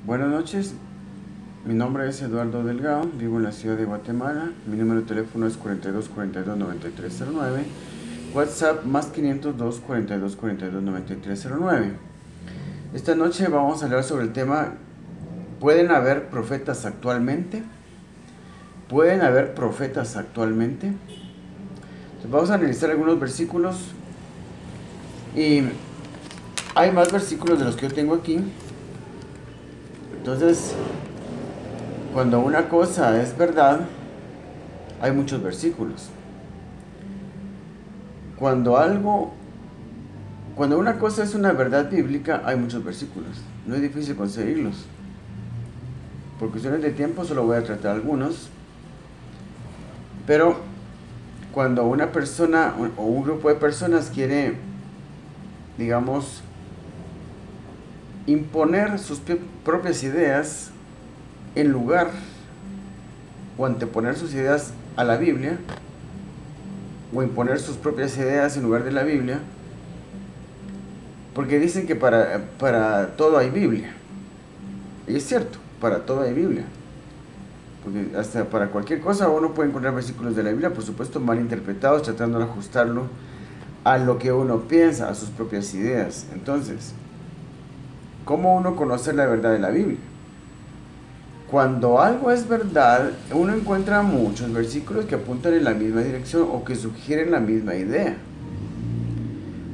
Buenas noches, mi nombre es Eduardo Delgado, vivo en la ciudad de Guatemala, mi número de teléfono es 4242-9309, WhatsApp más 502-4242-9309. Esta noche vamos a hablar sobre el tema, ¿pueden haber profetas actualmente? ¿Pueden haber profetas actualmente? Entonces vamos a analizar algunos versículos y hay más versículos de los que yo tengo aquí. Entonces, cuando una cosa es verdad, hay muchos versículos. Cuando una cosa es una verdad bíblica, hay muchos versículos. No es difícil conseguirlos. Por cuestiones de tiempo solo voy a tratar algunos. Pero cuando una persona o un grupo de personas quiere, digamos, imponer sus propias ideas en lugar o anteponer sus ideas a la Biblia, o imponer sus propias ideas en lugar de la Biblia, porque dicen que para todo hay Biblia. Y es cierto, para todo hay Biblia. Porque hasta para cualquier cosa uno puede encontrar versículos de la Biblia, por supuesto mal interpretados, tratando de ajustarlo a lo que uno piensa, a sus propias ideas. Entonces, ¿cómo uno conocer la verdad de la Biblia? Cuando algo es verdad, uno encuentra muchos versículos que apuntan en la misma dirección o que sugieren la misma idea.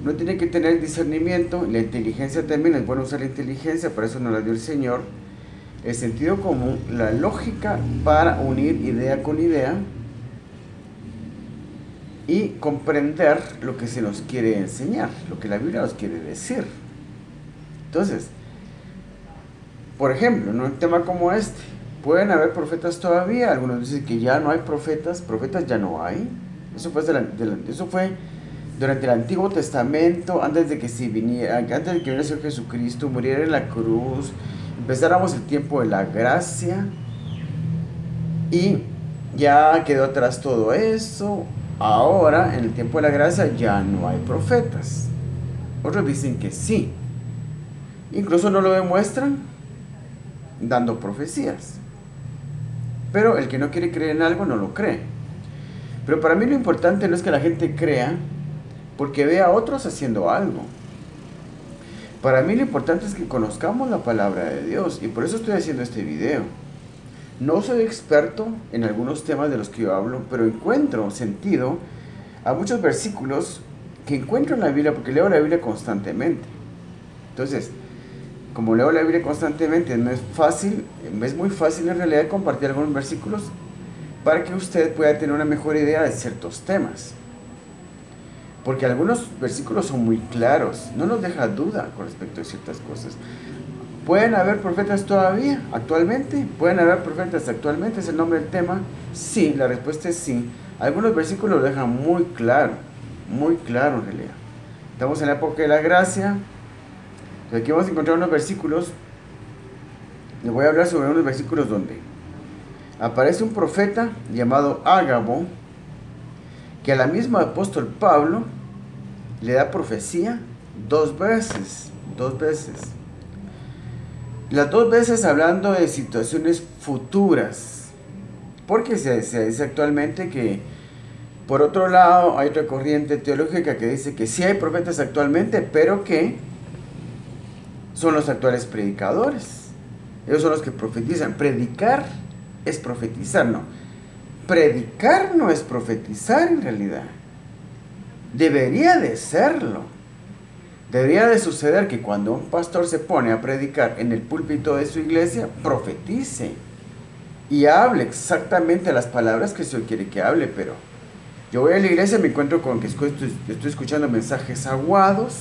Uno tiene que tener discernimiento, la inteligencia también, es bueno usar la inteligencia, para eso nos la dio el Señor, el sentido común, la lógica para unir idea con idea y comprender lo que se nos quiere enseñar, lo que la Biblia nos quiere decir. Entonces, por ejemplo, en un tema como este, ¿pueden haber profetas todavía? Algunos dicen que ya no hay profetas ya no hay. Eso fue durante el Antiguo Testamento, antes de que viniera el Señor Jesucristo, muriera en la cruz, empezáramos el tiempo de la gracia, y ya quedó atrás todo eso. Ahora, en el tiempo de la gracia, ya no hay profetas. Otros dicen que sí. Incluso no lo demuestran dando profecías. Pero el que no quiere creer en algo no lo cree. Pero para mí lo importante no es que la gente crea porque ve a otros haciendo algo. Para mí lo importante es que conozcamos la palabra de Dios, y por eso estoy haciendo este video. No soy experto en algunos temas de los que yo hablo, pero encuentro sentido a muchos versículos que encuentro en la Biblia, porque leo la Biblia constantemente. Entonces, como leo la Biblia constantemente, es muy fácil en realidad compartir algunos versículos para que usted pueda tener una mejor idea de ciertos temas. Porque algunos versículos son muy claros, no nos deja duda con respecto a ciertas cosas. ¿Pueden haber profetas todavía, actualmente? ¿Pueden haber profetas actualmente? ¿Es el nombre del tema? Sí, la respuesta es sí. Algunos versículos lo dejan muy claro en realidad. Estamos en la época de la gracia. Aquí vamos a encontrar unos versículos. Les voy a hablar sobre unos versículos donde aparece un profeta llamado Ágabo, que a la misma apóstol Pablo le da profecía dos veces. Las dos veces hablando de situaciones futuras. Porque se dice actualmente que, por otro lado, hay otra corriente teológica que dice que sí hay profetas actualmente, pero que son los actuales predicadores. Ellos son los que profetizan. Predicar es profetizar, no. Predicar no es profetizar en realidad. Debería de serlo. Debería de suceder que cuando un pastor se pone a predicar en el púlpito de su iglesia, profetice y hable exactamente las palabras que el Señor quiere que hable. Pero yo voy a la iglesia y me encuentro con que estoy escuchando mensajes aguados.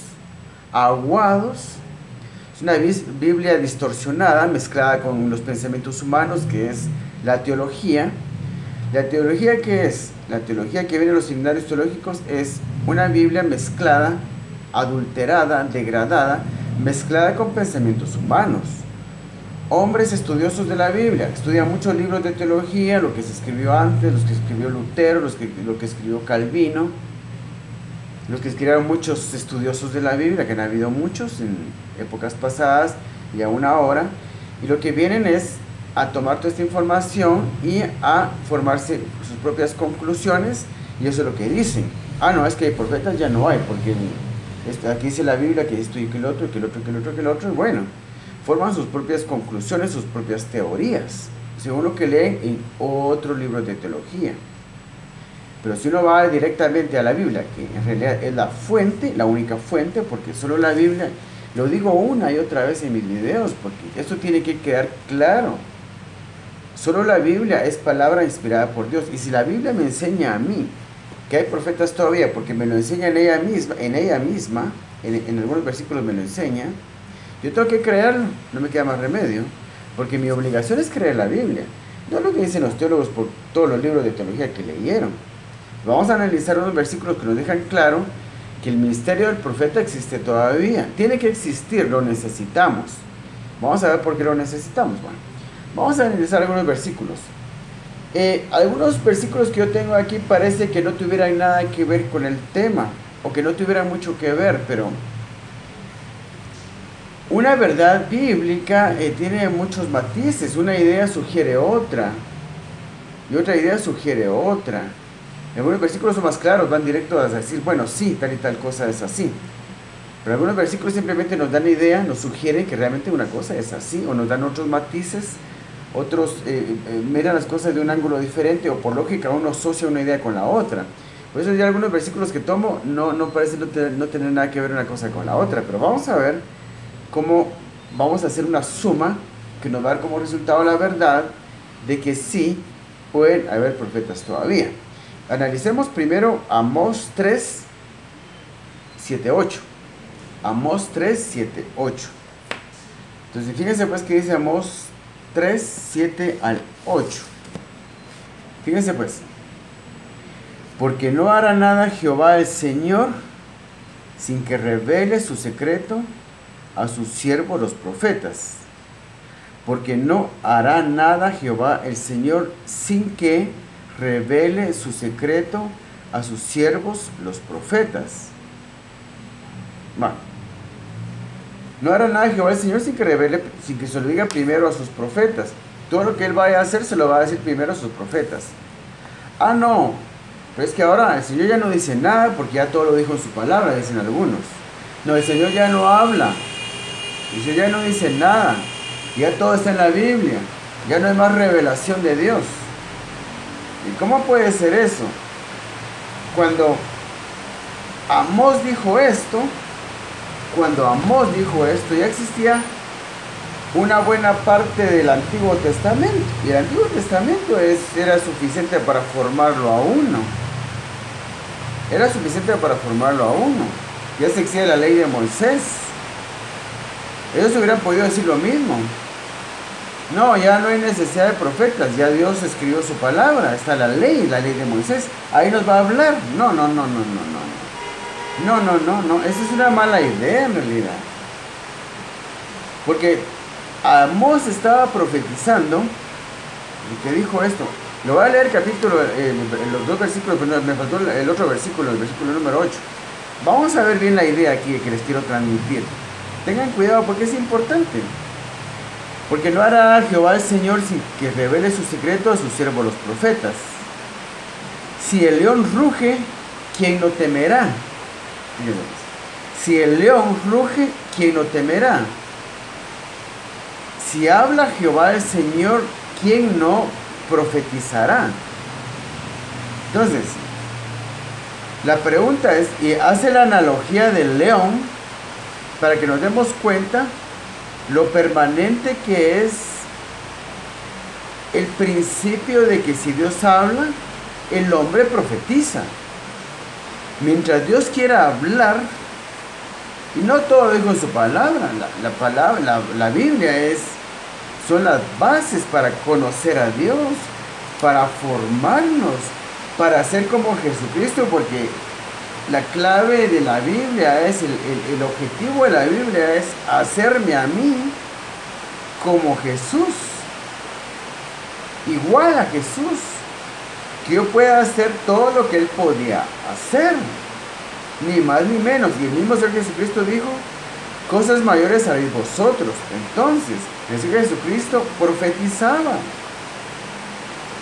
Es una Biblia distorsionada, mezclada con los pensamientos humanos, que es la teología. ¿La teología qué es? La teología que viene de los seminarios teológicos es una Biblia mezclada, adulterada, degradada, mezclada con pensamientos humanos. Hombres estudiosos de la Biblia estudian muchos libros de teología, lo que se escribió antes, los que escribió Lutero, lo que escribió Calvino, los que escribieron muchos estudiosos de la Biblia, que han habido muchos en épocas pasadas y aún ahora, Y lo que vienen es a tomar toda esta información y a formarse sus propias conclusiones, y eso es lo que dicen. Ah, no, es que profetas ya no hay, porque aquí dice la Biblia que esto y que el otro, que el otro, que el otro, que el otro, y bueno, forman sus propias conclusiones, sus propias teorías, según lo que leen en otros libros de teología. Pero si uno va directamente a la Biblia, que en realidad es la fuente, la única fuente, porque solo la Biblia, lo digo una y otra vez en mis videos, porque esto tiene que quedar claro. Solo la Biblia es palabra inspirada por Dios. Y si la Biblia me enseña a mí que hay profetas todavía, porque me lo enseña en ella misma, en algunos versículos me lo enseña, yo tengo que creerlo, no me queda más remedio, porque mi obligación es creer la Biblia, no lo que dicen los teólogos por todos los libros de teología que leyeron. Vamos a analizar unos versículos que nos dejan claro que el ministerio del profeta existe todavía. Tiene que existir, lo necesitamos. Vamos a ver por qué lo necesitamos. Bueno, vamos a analizar algunos versículos. Algunos versículos que yo tengo aquí parece que no tuvieran nada que ver con el tema, o que no tuvieran mucho que ver, pero una verdad bíblica tiene muchos matices. Una idea sugiere otra, y otra idea sugiere otra. Algunos versículos son más claros, van directo a decir, bueno, sí, tal y tal cosa es así. Pero algunos versículos simplemente nos dan idea, nos sugieren que realmente una cosa es así, o nos dan otros matices, otros miran las cosas de un ángulo diferente, o por lógica uno asocia una idea con la otra. Por eso ya algunos versículos que tomo no parecen no tener nada que ver una cosa con la otra, pero vamos a ver cómo vamos a hacer una suma que nos va a dar como resultado la verdad de que sí pueden haber profetas todavía. Analicemos primero Amós 3, 7, 8. Amós 3, 7, 8. Entonces fíjense pues que dice Amós 3, 7 al 8. Fíjense pues. Porque no hará nada Jehová el Señor sin que revele su secreto a sus siervos los profetas. Porque no hará nada Jehová el Señor sin que revele su secreto a sus siervos los profetas. Bueno, no hará nada Jehová el Señor sin que se lo diga primero a sus profetas. Todo lo que él vaya a hacer se lo va a decir primero a sus profetas. Ah, no, pero es que ahora el Señor ya no dice nada porque ya todo lo dijo en su palabra, dicen algunos. No, el Señor ya no habla, el Señor ya no dice nada, ya todo está en la Biblia, ya no hay más revelación de Dios. ¿Y cómo puede ser eso? Cuando Amós dijo esto, ya existía una buena parte del Antiguo Testamento. Y el Antiguo Testamento era suficiente para formarlo a uno. Era suficiente para formarlo a uno. Ya se exige la ley de Moisés. Ellos hubieran podido decir lo mismo. No, ya no hay necesidad de profetas, ya Dios escribió su palabra, está la ley de Moisés, ahí nos va a hablar. No, esa es una mala idea en realidad. Porque Amós estaba profetizando, y que dijo esto, lo voy a leer los dos versículos, pero me faltó el otro versículo, el versículo número 8. Vamos a ver bien la idea aquí que les quiero transmitir. Tengan cuidado porque es importante. Porque no hará Jehová el Señor sin que revele su secreto a sus siervos los profetas. Si el león ruge, ¿quién no temerá? Si el león ruge, ¿quién no temerá? Si habla Jehová el Señor, ¿quién no profetizará? Entonces, la pregunta es, y hace la analogía del león para que nos demos cuenta lo permanente que es el principio de que si Dios habla, el hombre profetiza. Mientras Dios quiera hablar, y no todo lo dijo en su palabra, la Biblia son las bases para conocer a Dios, para formarnos, para ser como Jesucristo, porque la clave de la Biblia es, el objetivo de la Biblia es hacerme a mí como Jesús, igual a Jesús, que yo pueda hacer todo lo que Él podía hacer, ni más ni menos. Y el mismo Señor Jesucristo dijo, cosas mayores haréis vosotros. Entonces, El Señor Jesucristo profetizaba.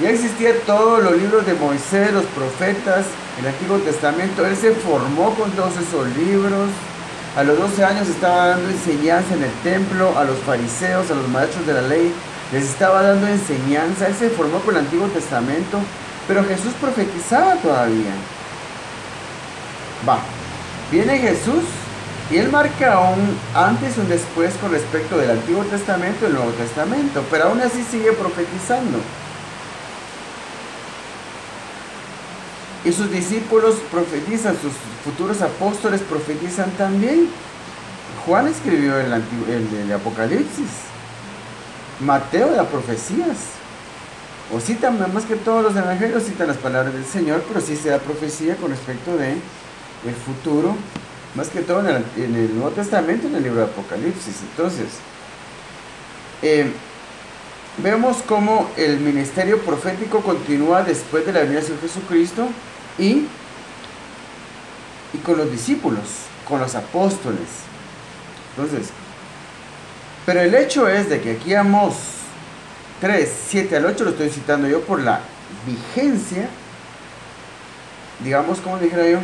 Ya existían todos los libros de Moisés, los profetas, el Antiguo Testamento. Él se formó con todos esos libros. A los 12 años estaba dando enseñanza en el templo a los fariseos, a los maestros de la ley. Les estaba dando enseñanza. Él se formó con el Antiguo Testamento. Pero Jesús profetizaba todavía. Viene Jesús y él marca un antes y un después con respecto del Antiguo Testamento y el Nuevo Testamento. Pero aún así sigue profetizando. Y sus discípulos profetizan, sus futuros apóstoles profetizan también. Juan escribió el Apocalipsis. Mateo da profecías. O citan, más que todos los evangelios, citan las palabras del Señor, pero sí se da profecía con respecto de el futuro, más que todo en el Nuevo Testamento, en el libro de Apocalipsis. Entonces, vemos cómo el ministerio profético continúa después de la venida de Jesucristo y con los discípulos, con los apóstoles. Entonces, pero el hecho es de que aquí Amós 3, 7 al 8 lo estoy citando yo por la vigencia, digamos, como dijera yo,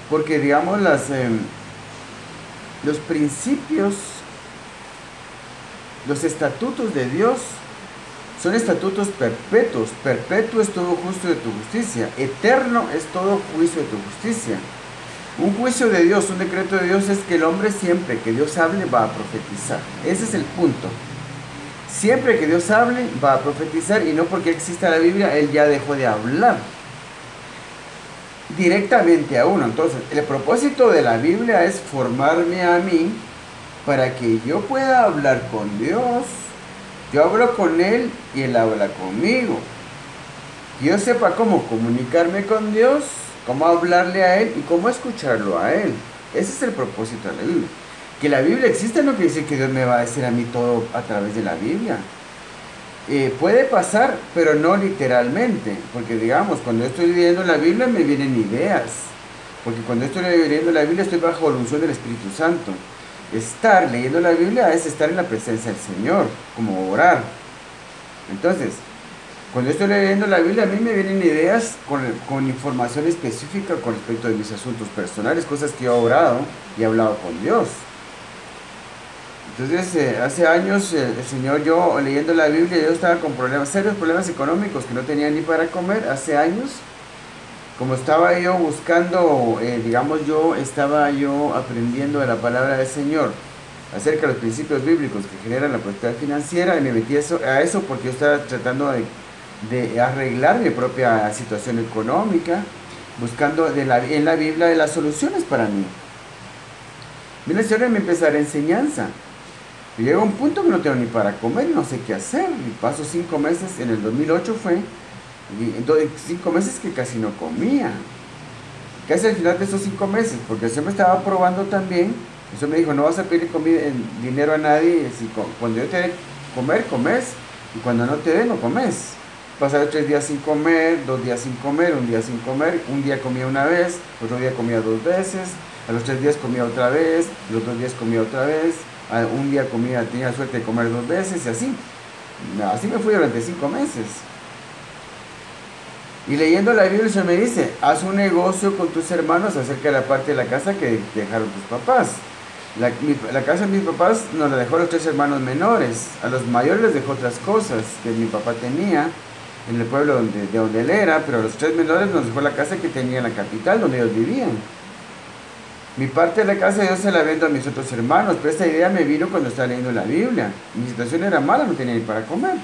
porque digamos los principios, los estatutos de Dios son estatutos perpetuos. Perpetuo es todo juicio de tu justicia, eterno es todo juicio de tu justicia. Un juicio de Dios, un decreto de Dios es que el hombre siempre que Dios hable va a profetizar. Ese es el punto. Siempre que Dios hable va a profetizar, y no porque exista la Biblia Él ya dejó de hablar directamente a uno. Entonces el propósito de la Biblia es formarme a mí para que yo pueda hablar con Dios. Yo hablo con Él y Él habla conmigo. Que yo sepa cómo comunicarme con Dios, cómo hablarle a Él y cómo escucharlo a Él. Ese es el propósito de la Biblia. Que la Biblia existe no quiere decir que Dios me va a decir a mí todo a través de la Biblia. Puede pasar, pero no literalmente. Porque digamos, cuando estoy leyendo la Biblia me vienen ideas. Porque cuando estoy leyendo la Biblia estoy bajo la unción del Espíritu Santo. Estar leyendo la Biblia es estar en la presencia del Señor, como orar. Entonces, cuando estoy leyendo la Biblia a mí me vienen ideas con información específica con respecto de mis asuntos personales, cosas que yo he orado y he hablado con Dios. Entonces, hace años el Señor, yo leyendo la Biblia, yo estaba con serios problemas económicos que no tenía ni para comer. Hace años, como estaba yo buscando, estaba yo aprendiendo de la palabra del Señor acerca de los principios bíblicos que generan la prosperidad financiera, y me metí a eso porque yo estaba tratando de arreglar mi propia situación económica, buscando en la Biblia de las soluciones para mí. Viene el Señor y me empezó a dar enseñanza. Y llega un punto que no tengo ni para comer, no sé qué hacer. Y paso 5 meses, en el 2008 fue, 5 meses que casi no comía. Casi al final de esos 5 meses, porque el Señor me estaba probando también. El Señor me dijo, no vas a pedir dinero a nadie, cuando yo te dé comer, comes, y cuando no te dé, no comes. Pasaron 3 días sin comer, 2 días sin comer, un día sin comer, un día comía una vez, otro día comía 2 veces, a los 3 días comía otra vez, los 2 días comía otra vez, un día comía, tenía la suerte de comer 2 veces, y así. Así me fui durante 5 meses. Y leyendo la Biblia, el Señor me dice, haz un negocio con tus hermanos acerca de la parte de la casa que dejaron tus papás. La casa de mis papás nos la dejó a los 3 hermanos menores. A los mayores les dejó otras cosas que mi papá tenía en el pueblo de donde él era, pero a los 3 menores nos dejó la casa que tenía en la capital, donde ellos vivían. Mi parte de la casa yo se la vendo a mis otros hermanos, pero esta idea me vino cuando estaba leyendo la Biblia. Mi situación era mala, no tenía ni para comer.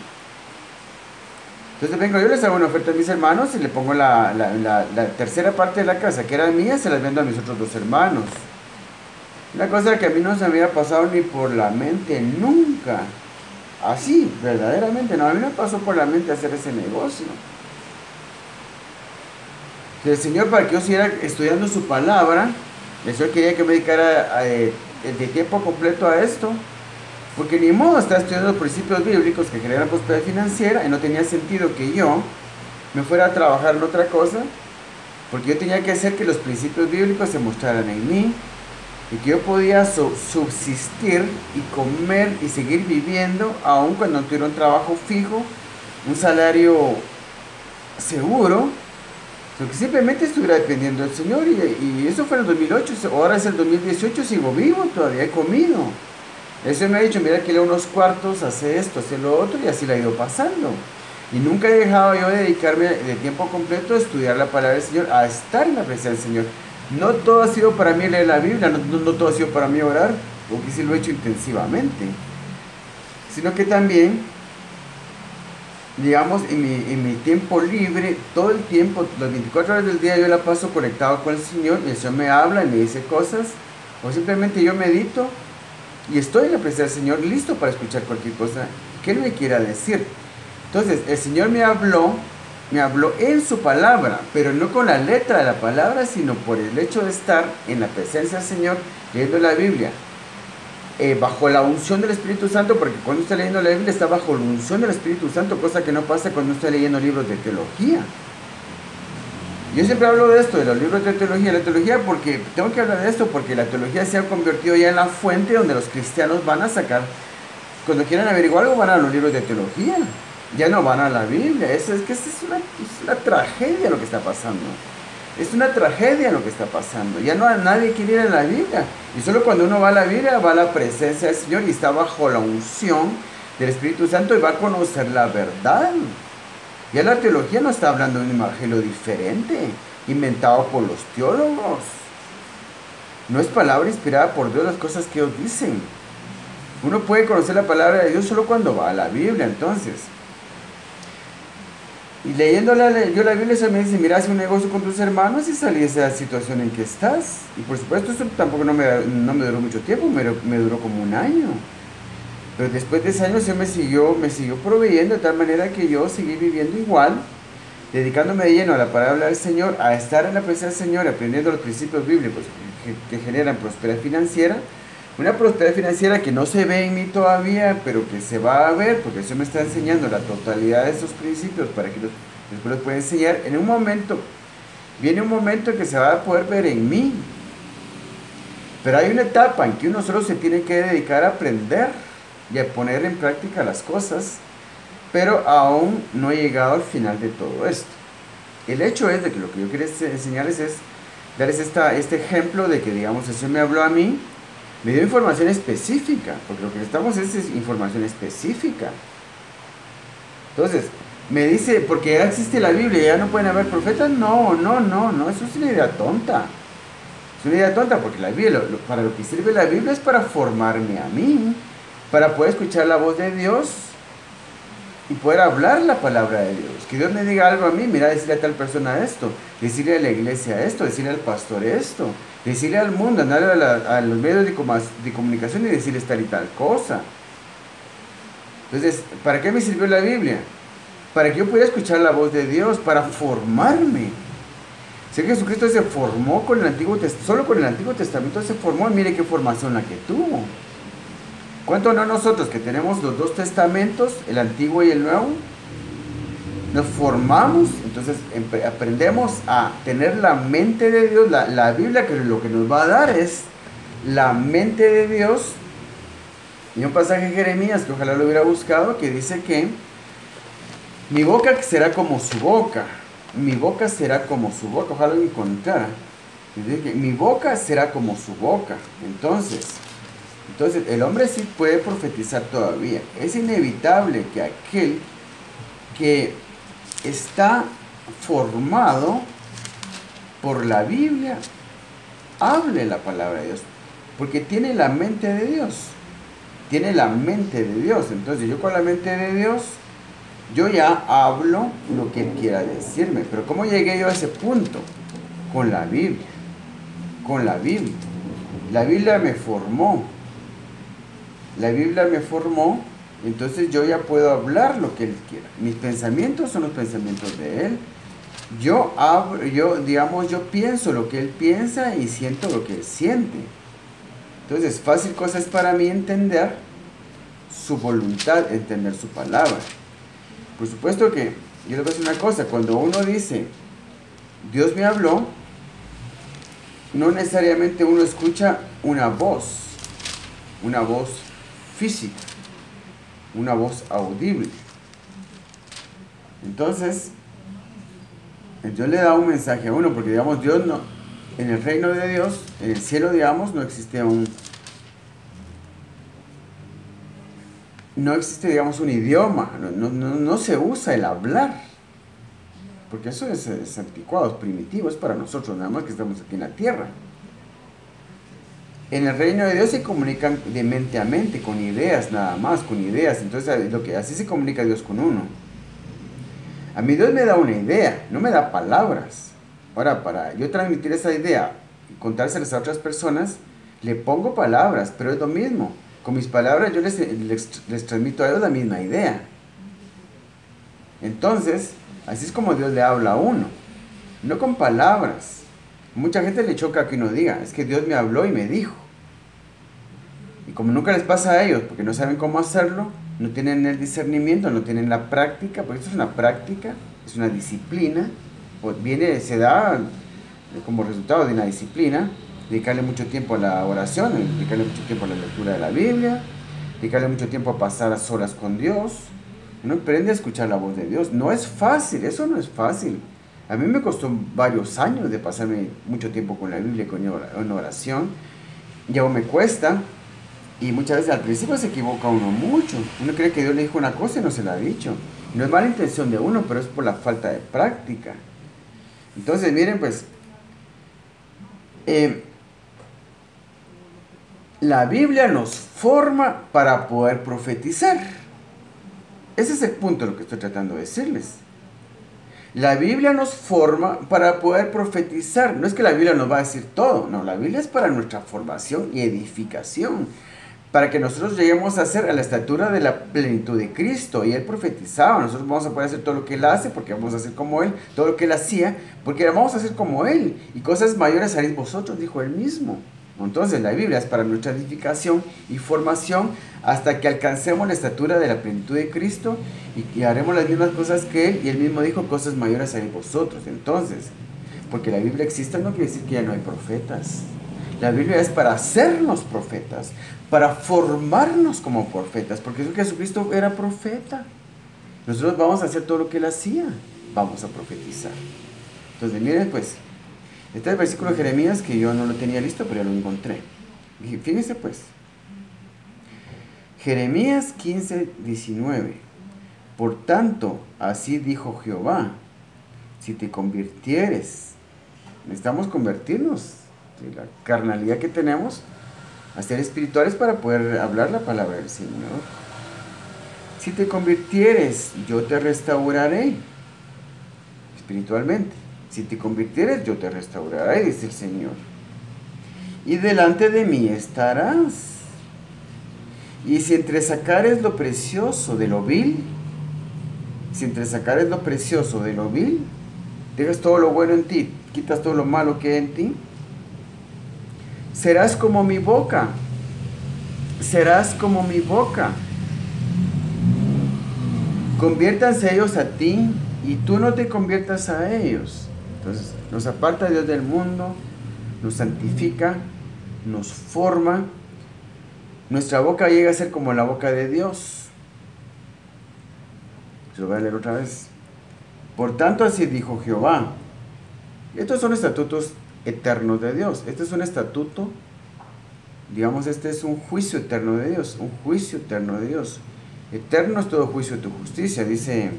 Entonces vengo, yo les hago una oferta a mis hermanos y le pongo la tercera parte de la casa, que era mía, se las vendo a mis otros 2 hermanos. Una cosa que a mí no se me había pasado ni por la mente nunca. Así, verdaderamente, no, a mí me pasó por la mente hacer ese negocio. El Señor, para que yo siguiera estudiando su palabra, el Señor quería que me dedicara de tiempo completo a esto, porque ni modo estar estudiando los principios bíblicos que generan prosperidad financiera, y no tenía sentido que yo me fuera a trabajar en otra cosa, porque yo tenía que hacer que los principios bíblicos se mostraran en mí. y que yo podía subsistir y comer y seguir viviendo aun cuando no tuviera un trabajo fijo, un salario seguro, porque simplemente estuviera dependiendo del Señor. Y eso fue en el 2008, ahora es el 2018, sigo vivo, todavía he comido. Eso me ha dicho, mira, que le unos cuartos, hace esto, hace lo otro, y así la he ido pasando. Y nunca he dejado yo de dedicarme de tiempo completo a estudiar la palabra del Señor, a estar en la presencia del Señor. No todo ha sido para mí leer la Biblia, no todo ha sido para mí orar, porque sí lo he hecho intensivamente, sino que también, digamos, en mi tiempo libre, todo el tiempo, las 24 horas del día yo la paso conectado con el Señor, y el Señor me habla y me dice cosas, o simplemente yo medito y estoy en la presencia del Señor, listo para escuchar cualquier cosa que Él me quiera decir. Entonces, el Señor me habló en su palabra, pero no con la letra de la palabra, sino por el hecho de estar en la presencia del Señor, leyendo la Biblia, bajo la unción del Espíritu Santo, porque cuando está leyendo la Biblia está bajo la unción del Espíritu Santo, cosa que no pasa cuando está leyendo libros de teología. Yo siempre hablo de esto, de los libros de teología, la teología, porque tengo que hablar de esto, porque la teología se ha convertido ya en la fuente donde los cristianos van a sacar, cuando quieran averiguar algo, van a los libros de teología, ya no van a la Biblia. Es una tragedia lo que está pasando. Es una tragedia lo que está pasando. Ya no nadie quiere ir a la Biblia. Y solo cuando uno va a la Biblia, va a la presencia del Señor y está bajo la unción del Espíritu Santo y va a conocer la verdad. Ya la teología no está hablando de un evangelio diferente, inventado por los teólogos. No es palabra inspirada por Dios las cosas que ellos dicen. Uno puede conocer la palabra de Dios solo cuando va a la Biblia, entonces. Y leyendo yo la Biblia, se me dice, mira, haz un negocio con tus hermanos y salí de esa situación en que estás. Y por supuesto, esto tampoco no me duró mucho tiempo, me duró como un año. Pero después de ese año se me siguió proveyendo de tal manera que yo seguí viviendo igual, dedicándome de lleno a la palabra del Señor, a estar en la presencia del Señor, aprendiendo los principios bíblicos que generan prosperidad financiera. Una prosperidad financiera que no se ve en mí todavía, pero que se va a ver, porque eso me está enseñando la totalidad de esos principios para que después los pueda enseñar. Viene un momento en que se va a poder ver en mí. Pero hay una etapa en que uno solo se tiene que dedicar a aprender y a poner en práctica las cosas, pero aún no he llegado al final de todo esto. El hecho es de que lo que yo quiero enseñarles es darles este ejemplo de que, digamos, el Señor me habló a mí, me dio información específica, porque lo que necesitamos es información específica. Entonces, me dice, porque ya existe la Biblia, ya no pueden haber profetas. No, eso es una idea tonta. Es una idea tonta, porque la Biblia, para lo que sirve la Biblia es para formarme a mí, para poder escuchar la voz de Dios y poder hablar la palabra de Dios. Que Dios me diga algo a mí, mira, decirle a tal persona esto, decirle a la iglesia esto, decirle al pastor esto, decirle al mundo, andar a los medios de comunicación y decirles tal y tal cosa. Entonces, ¿para qué me sirvió la Biblia? Para que yo pudiera escuchar la voz de Dios, para formarme. Si Jesucristo se formó con el Antiguo Testamento, solo con el Antiguo Testamento se formó, y mire qué formación la que tuvo. ¿Cuánto no nosotros que tenemos los dos testamentos, el Antiguo y el Nuevo? Nos formamos, entonces aprendemos a tener la mente de Dios. La Biblia, que lo que nos va a dar es la mente de Dios. Y un pasaje de Jeremías, que ojalá lo hubiera buscado, que dice que mi boca será como su boca. Mi boca será como su boca. Ojalá lo encontrara. Dice que mi boca será como su boca. Entonces el hombre sí puede profetizar todavía. Es inevitable que aquel que está formado por la Biblia hable la palabra de Dios, porque tiene la mente de Dios. Tiene la mente de Dios. Entonces yo con la mente de Dios, yo ya hablo lo que Él quiera decirme. Pero ¿cómo llegué yo a ese punto? Con la Biblia. Con la Biblia. La Biblia me formó. La Biblia me formó, entonces yo ya puedo hablar lo que Él quiera. Mis pensamientos son los pensamientos de Él. Yo pienso lo que Él piensa y siento lo que Él siente. Entonces, fácil cosa es para mí entender su voluntad, entender su palabra. Por supuesto que, yo les voy a decir una cosa, cuando uno dice, Dios me habló, no necesariamente uno escucha una voz física, una voz audible. Entonces, Dios le da un mensaje a uno, porque digamos, Dios no, en el reino de Dios, en el cielo, digamos, no existe, digamos, un idioma, no se usa el hablar, porque eso es anticuado, es primitivo, es para nosotros, nada más que estamos aquí en la tierra. En el reino de Dios se comunican de mente a mente, con ideas nada más, con ideas. Entonces, así se comunica Dios con uno. A mí Dios me da una idea, no me da palabras. Ahora, para yo transmitir esa idea y contárselas a otras personas, le pongo palabras, pero es lo mismo. Con mis palabras yo les transmito a ellos la misma idea. Entonces, así es como Dios le habla a uno, no con palabras. Mucha gente le choca que uno diga, es que Dios me habló y me dijo. Y como nunca les pasa a ellos, porque no saben cómo hacerlo, no tienen el discernimiento, no tienen la práctica, porque esto es una práctica, es una disciplina, se da como resultado de una disciplina, dedicarle mucho tiempo a la oración, dedicarle mucho tiempo a la lectura de la Biblia, dedicarle mucho tiempo a pasar a solas con Dios. Uno aprende a escuchar la voz de Dios. No es fácil, eso no es fácil. A mí me costó varios años de pasarme mucho tiempo con la Biblia, con oración, y aún me cuesta. Y muchas veces al principio se equivoca uno mucho. Uno cree que Dios le dijo una cosa y no se la ha dicho. No es mala intención de uno, pero es por la falta de práctica. Entonces, miren, pues, la Biblia nos forma para poder profetizar. Ese es el punto de lo que estoy tratando de decirles. La Biblia nos forma para poder profetizar. No es que la Biblia nos va a decir todo. No, la Biblia es para nuestra formación y edificación. Para que nosotros lleguemos a ser a la estatura de la plenitud de Cristo. Y Él profetizaba. Nosotros vamos a poder hacer todo lo que Él hace porque vamos a hacer como Él. Todo lo que Él hacía porque vamos a hacer como Él. Y cosas mayores haréis vosotros, dijo Él mismo. Entonces la Biblia es para nuestra edificación y formación hasta que alcancemos la estatura de la plenitud de Cristo y haremos las mismas cosas que Él. Y Él mismo dijo, cosas mayores haréis vosotros. Entonces, porque la Biblia exista no quiere decir que ya no hay profetas. La Biblia es para hacernos profetas, para formarnos como profetas, porque Jesucristo era profeta. Nosotros vamos a hacer todo lo que Él hacía, vamos a profetizar. Entonces, miren pues, este es el versículo de Jeremías que yo no lo tenía listo, pero ya lo encontré. Y fíjense pues, Jeremías 15:19. Por tanto, así dijo Jehová, si te convirtieres, necesitamos convertirnos de la carnalidad que tenemos a ser espirituales para poder hablar la palabra del Señor. Si te convirtieres, yo te restauraré espiritualmente. Si te convirtieres, yo te restauraré, dice el Señor. Y delante de mí estarás. Y si entresacares lo precioso de lo vil, dejas todo lo bueno en ti, quitas todo lo malo que hay en ti, serás como mi boca. Conviértanse ellos a ti y tú no te conviertas a ellos. Entonces, nos aparta Dios del mundo, nos santifica, nos forma. Nuestra boca llega a ser como la boca de Dios. Se lo voy a leer otra vez. Por tanto, así dijo Jehová. Estos son estatutos eternos de Dios. Este es un estatuto, digamos, este es un juicio eterno de Dios. Un juicio eterno de Dios. Eterno es todo juicio de tu justicia, dice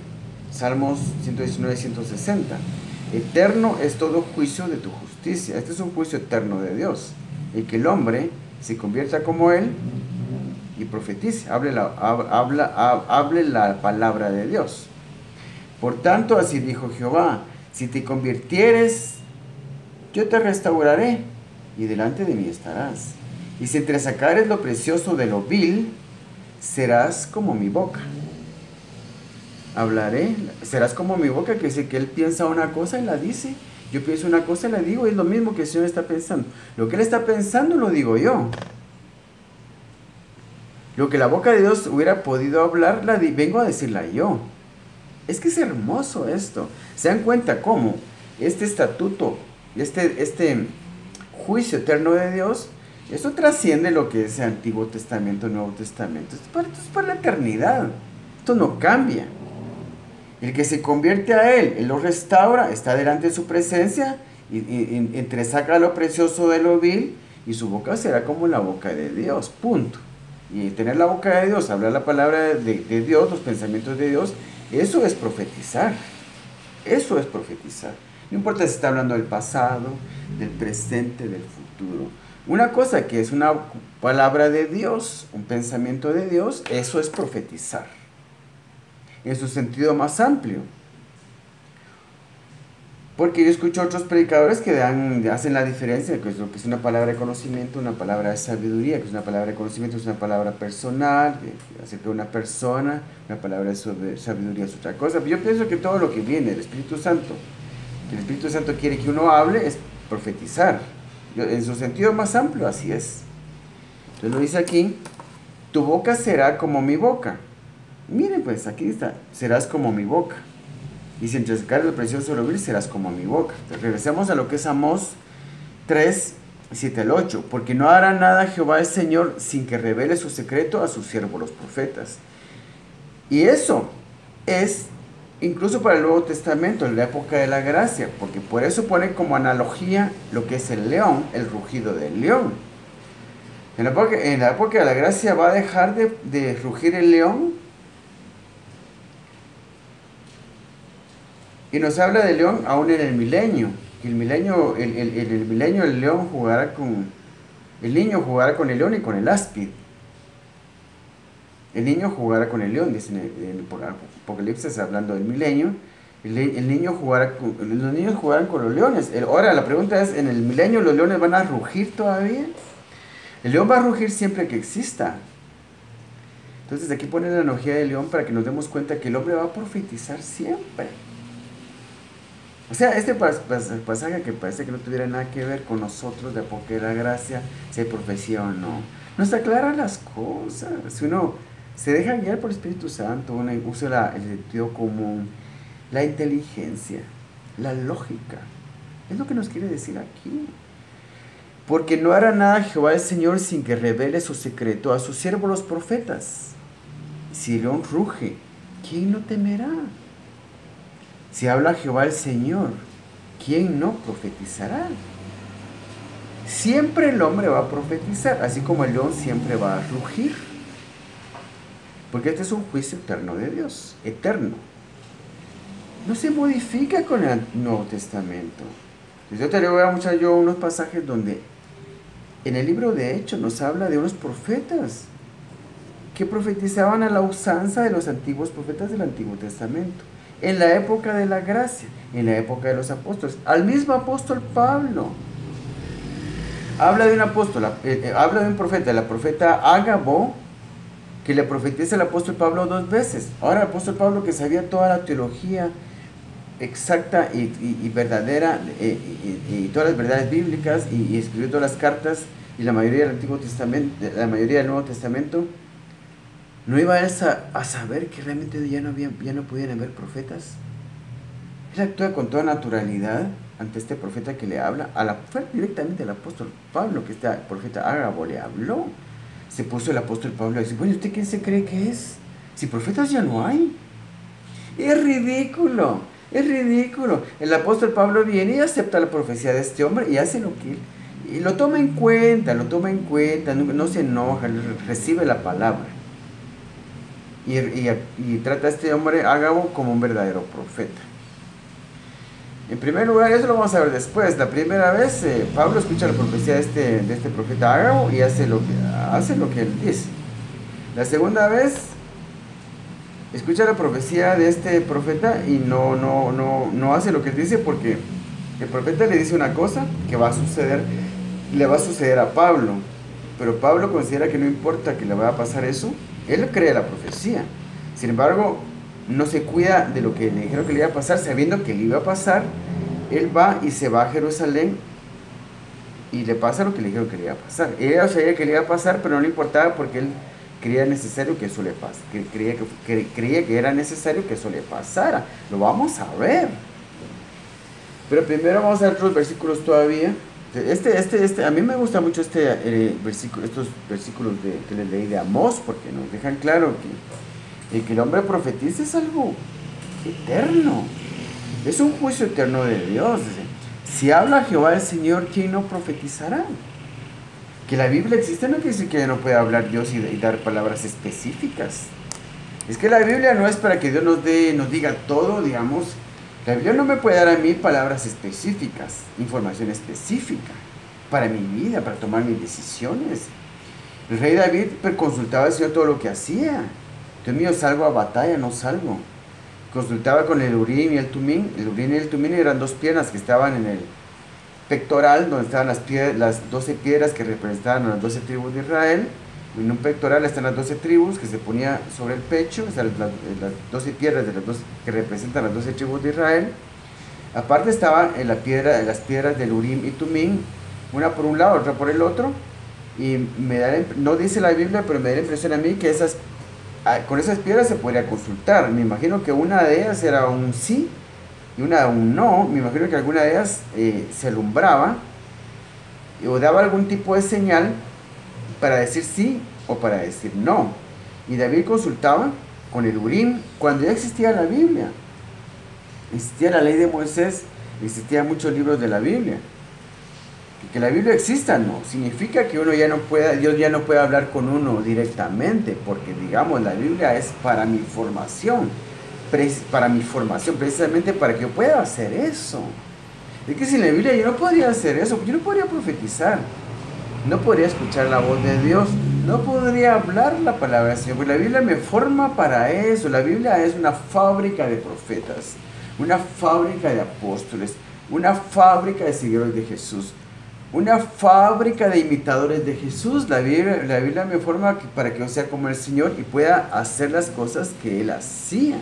Salmos 119, 160. Eterno es todo juicio de tu justicia. Este es un juicio eterno de Dios. El que el hombre se convierta como Él y profetice, hable la palabra de Dios. Por tanto, así dijo Jehová, si te convirtieres, yo te restauraré y delante de mí estarás. Y si entresacares lo precioso de lo vil, serás como mi boca. Hablaré, serás como mi boca, que dice que Él piensa una cosa y la dice. Yo pienso una cosa y la digo, y es lo mismo que el Señor está pensando. Lo que Él está pensando lo digo yo. Lo que la boca de Dios hubiera podido hablar, vengo a decirla yo. Es que es hermoso esto. ¿Se dan cuenta cómo este estatuto, este juicio eterno de Dios, eso trasciende lo que es el Antiguo Testamento, el Nuevo Testamento. Esto es para la eternidad. Esto no cambia. El que se convierte a Él lo restaura, está delante de su presencia, y entresaca lo precioso de lo vil, y su boca será como la boca de Dios, punto. Y tener la boca de Dios, hablar la palabra de Dios, los pensamientos de Dios, eso es profetizar. Eso es profetizar. No importa si está hablando del pasado, del presente, del futuro. Una cosa que es una palabra de Dios, un pensamiento de Dios, eso es profetizar. En su sentido más amplio. Porque yo escucho otros predicadores que hacen la diferencia, que es lo que es una palabra de conocimiento, una palabra de sabiduría, que es una palabra de conocimiento, es una palabra personal, acerca de una persona, una palabra de sabiduría es otra cosa. Pero yo pienso que todo lo que viene del Espíritu Santo, que el Espíritu Santo quiere que uno hable, es profetizar. En su sentido más amplio, así es. Entonces lo dice aquí, tu boca será como mi boca. Miren pues, aquí está, serás como mi boca. Y si entresacares lo precioso de lo vil, serás como mi boca. Entonces, regresemos a lo que es Amós 3, 7 al 8. Porque no hará nada Jehová el Señor sin que revele su secreto a sus siervos los profetas. Y eso es incluso para el Nuevo Testamento, en la época de la gracia. Porque por eso pone como analogía lo que es el león, el rugido del león. En la época de la gracia va a dejar de rugir el león. Y nos habla del león aún en el milenio. Que el milenio, el milenio el león jugará con... El niño jugará con el león y con el áspid. El niño jugará con el león, dice en Apocalipsis, hablando del milenio. El niño jugará los niños jugarán con los leones. Ahora, la pregunta es, ¿en el milenio los leones van a rugir todavía? El león va a rugir siempre que exista. Entonces aquí pone la analogía del león para que nos demos cuenta que el hombre va a profetizar siempre. O sea, este pasaje que parece que no tuviera nada que ver con nosotros, de porque la gracia, si hay profecía o no, nos aclara las cosas. Si uno se deja guiar por el Espíritu Santo, uno usa el sentido común, la inteligencia, la lógica. Es lo que nos quiere decir aquí. Porque no hará nada Jehová el Señor sin que revele su secreto a sus siervos los profetas. Si el león ruge, ¿quién no temerá? Si habla Jehová el Señor, ¿quién no profetizará? Siempre el hombre va a profetizar, así como el león siempre va a rugir. Porque este es un juicio eterno de Dios, eterno. No se modifica con el Nuevo Testamento. Yo te voy a mostrar unos pasajes donde en el libro de Hechos nos habla de unos profetas que profetizaban a la usanza de los antiguos profetas del Antiguo Testamento. En la época de la gracia, en la época de los apóstoles. Al mismo apóstol Pablo. Habla de un apóstol, habla de un profeta, la profeta Ágabo, que le profetiza al apóstol Pablo 2 veces. Ahora el apóstol Pablo, que sabía toda la teología exacta y verdadera, y todas las verdades bíblicas, y escribió todas las cartas, y la mayoría del Antiguo Testamento, la mayoría del Nuevo Testamento, ¿no iba él a saber que realmente ya no podían haber profetas? Él actúa con toda naturalidad ante este profeta que le habla, fue directamente al apóstol Pablo, que este profeta Ágabo le habló. Se puso el apóstol Pablo a decir, bueno, ¿usted quién se cree que es? Si profetas ya no hay. Es ridículo, es ridículo. El apóstol Pablo viene y acepta la profecía de este hombre y hace lo que y lo toma en cuenta, no se enoja, recibe la palabra. Y trata a este hombre Ágabo como un verdadero profeta. En primer lugar, eso lo vamos a ver después. La primera vez Pablo escucha la profecía de este profeta Ágabo y hace lo que él dice. La segunda vez escucha la profecía de este profeta y no hace lo que él dice, porque el profeta le dice una cosa que le va a suceder a Pablo, pero Pablo considera que no importa que le vaya a pasar eso. Él cree la profecía, sin embargo no se cuida de lo que le dijeron que le iba a pasar. Sabiendo que le iba a pasar, él va y se va a Jerusalén y le pasa lo que le dijeron que le iba a pasar. Él sabía que le iba a pasar, pero no le importaba, porque él creía necesario que eso le pase, creía que era necesario que eso le pasara. Lo vamos a ver, pero primero vamos a ver otros versículos todavía A mí me gusta mucho versículo, estos versículos que les leí de Amós, porque nos dejan claro que el hombre profetiza es algo eterno. Es un juicio eterno de Dios. Si habla Jehová el Señor, ¿quién no profetizará? Que la Biblia existe no quiere decir que no pueda hablar Dios y dar palabras específicas. Es que la Biblia no es para que Dios nos diga todo, digamos. La Biblia no me puede dar a mí palabras específicas, información específica para mi vida, para tomar mis decisiones. El rey David consultaba al Señor todo lo que hacía. Dios mío, ¿salgo a batalla? No salgo. Consultaba con el Urim y el Tumim. El Urim y el Tumim eran dos piernas que estaban en el pectoral, donde estaban las 12 piedras que representaban a las 12 tribus de Israel. En un pectoral están las 12 tribus que se ponía sobre el pecho, o sea, las 12 piedras que representan las 12 tribus de Israel. Aparte estaban las piedras del Urim y Tumim, una por un lado, otra por el otro. Y no dice la Biblia, pero me da la impresión a mí que con esas piedras se podría consultar. Me imagino que una de ellas era un sí y una un no. Me imagino que alguna de ellas se alumbraba o daba algún tipo de señal para decir sí o para decir no. Y David consultaba con el Urim cuando ya existía la Biblia. Existía la ley de Moisés, existían muchos libros de la Biblia. Que la Biblia exista no significa que Dios ya no pueda hablar con uno directamente, porque digamos la Biblia es para mi formación, precisamente para que yo pueda hacer eso. Es que sin la Biblia yo no podría hacer eso, yo no podría profetizar. No podría escuchar la voz de Dios, no podría hablar la palabra del Señor, porque la Biblia me forma para eso. La Biblia es una fábrica de profetas, una fábrica de apóstoles, una fábrica de seguidores de Jesús, una fábrica de imitadores de Jesús. La Biblia me forma para que yo sea como el Señor y pueda hacer las cosas que Él hacía.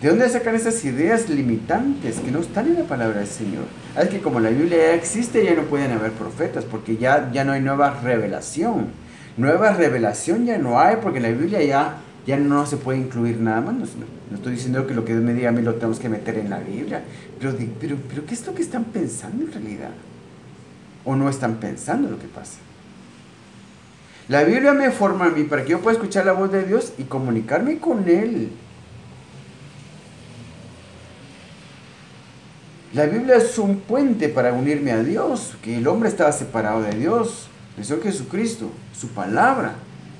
¿De dónde sacan esas ideas limitantes que no están en la palabra del Señor? Es que como la Biblia ya existe, ya no pueden haber profetas, porque ya no hay nueva revelación. Nueva revelación ya no hay, porque en la Biblia ya no se puede incluir nada más. No estoy diciendo que lo que Dios me diga a mí lo tenemos que meter en la Biblia. Pero ¿qué es lo que están pensando en realidad? ¿O no están pensando lo que pasa? La Biblia me forma a mí para que yo pueda escuchar la voz de Dios y comunicarme con Él. La Biblia es un puente para unirme a Dios, que el hombre estaba separado de Dios. El Señor Jesucristo, su palabra,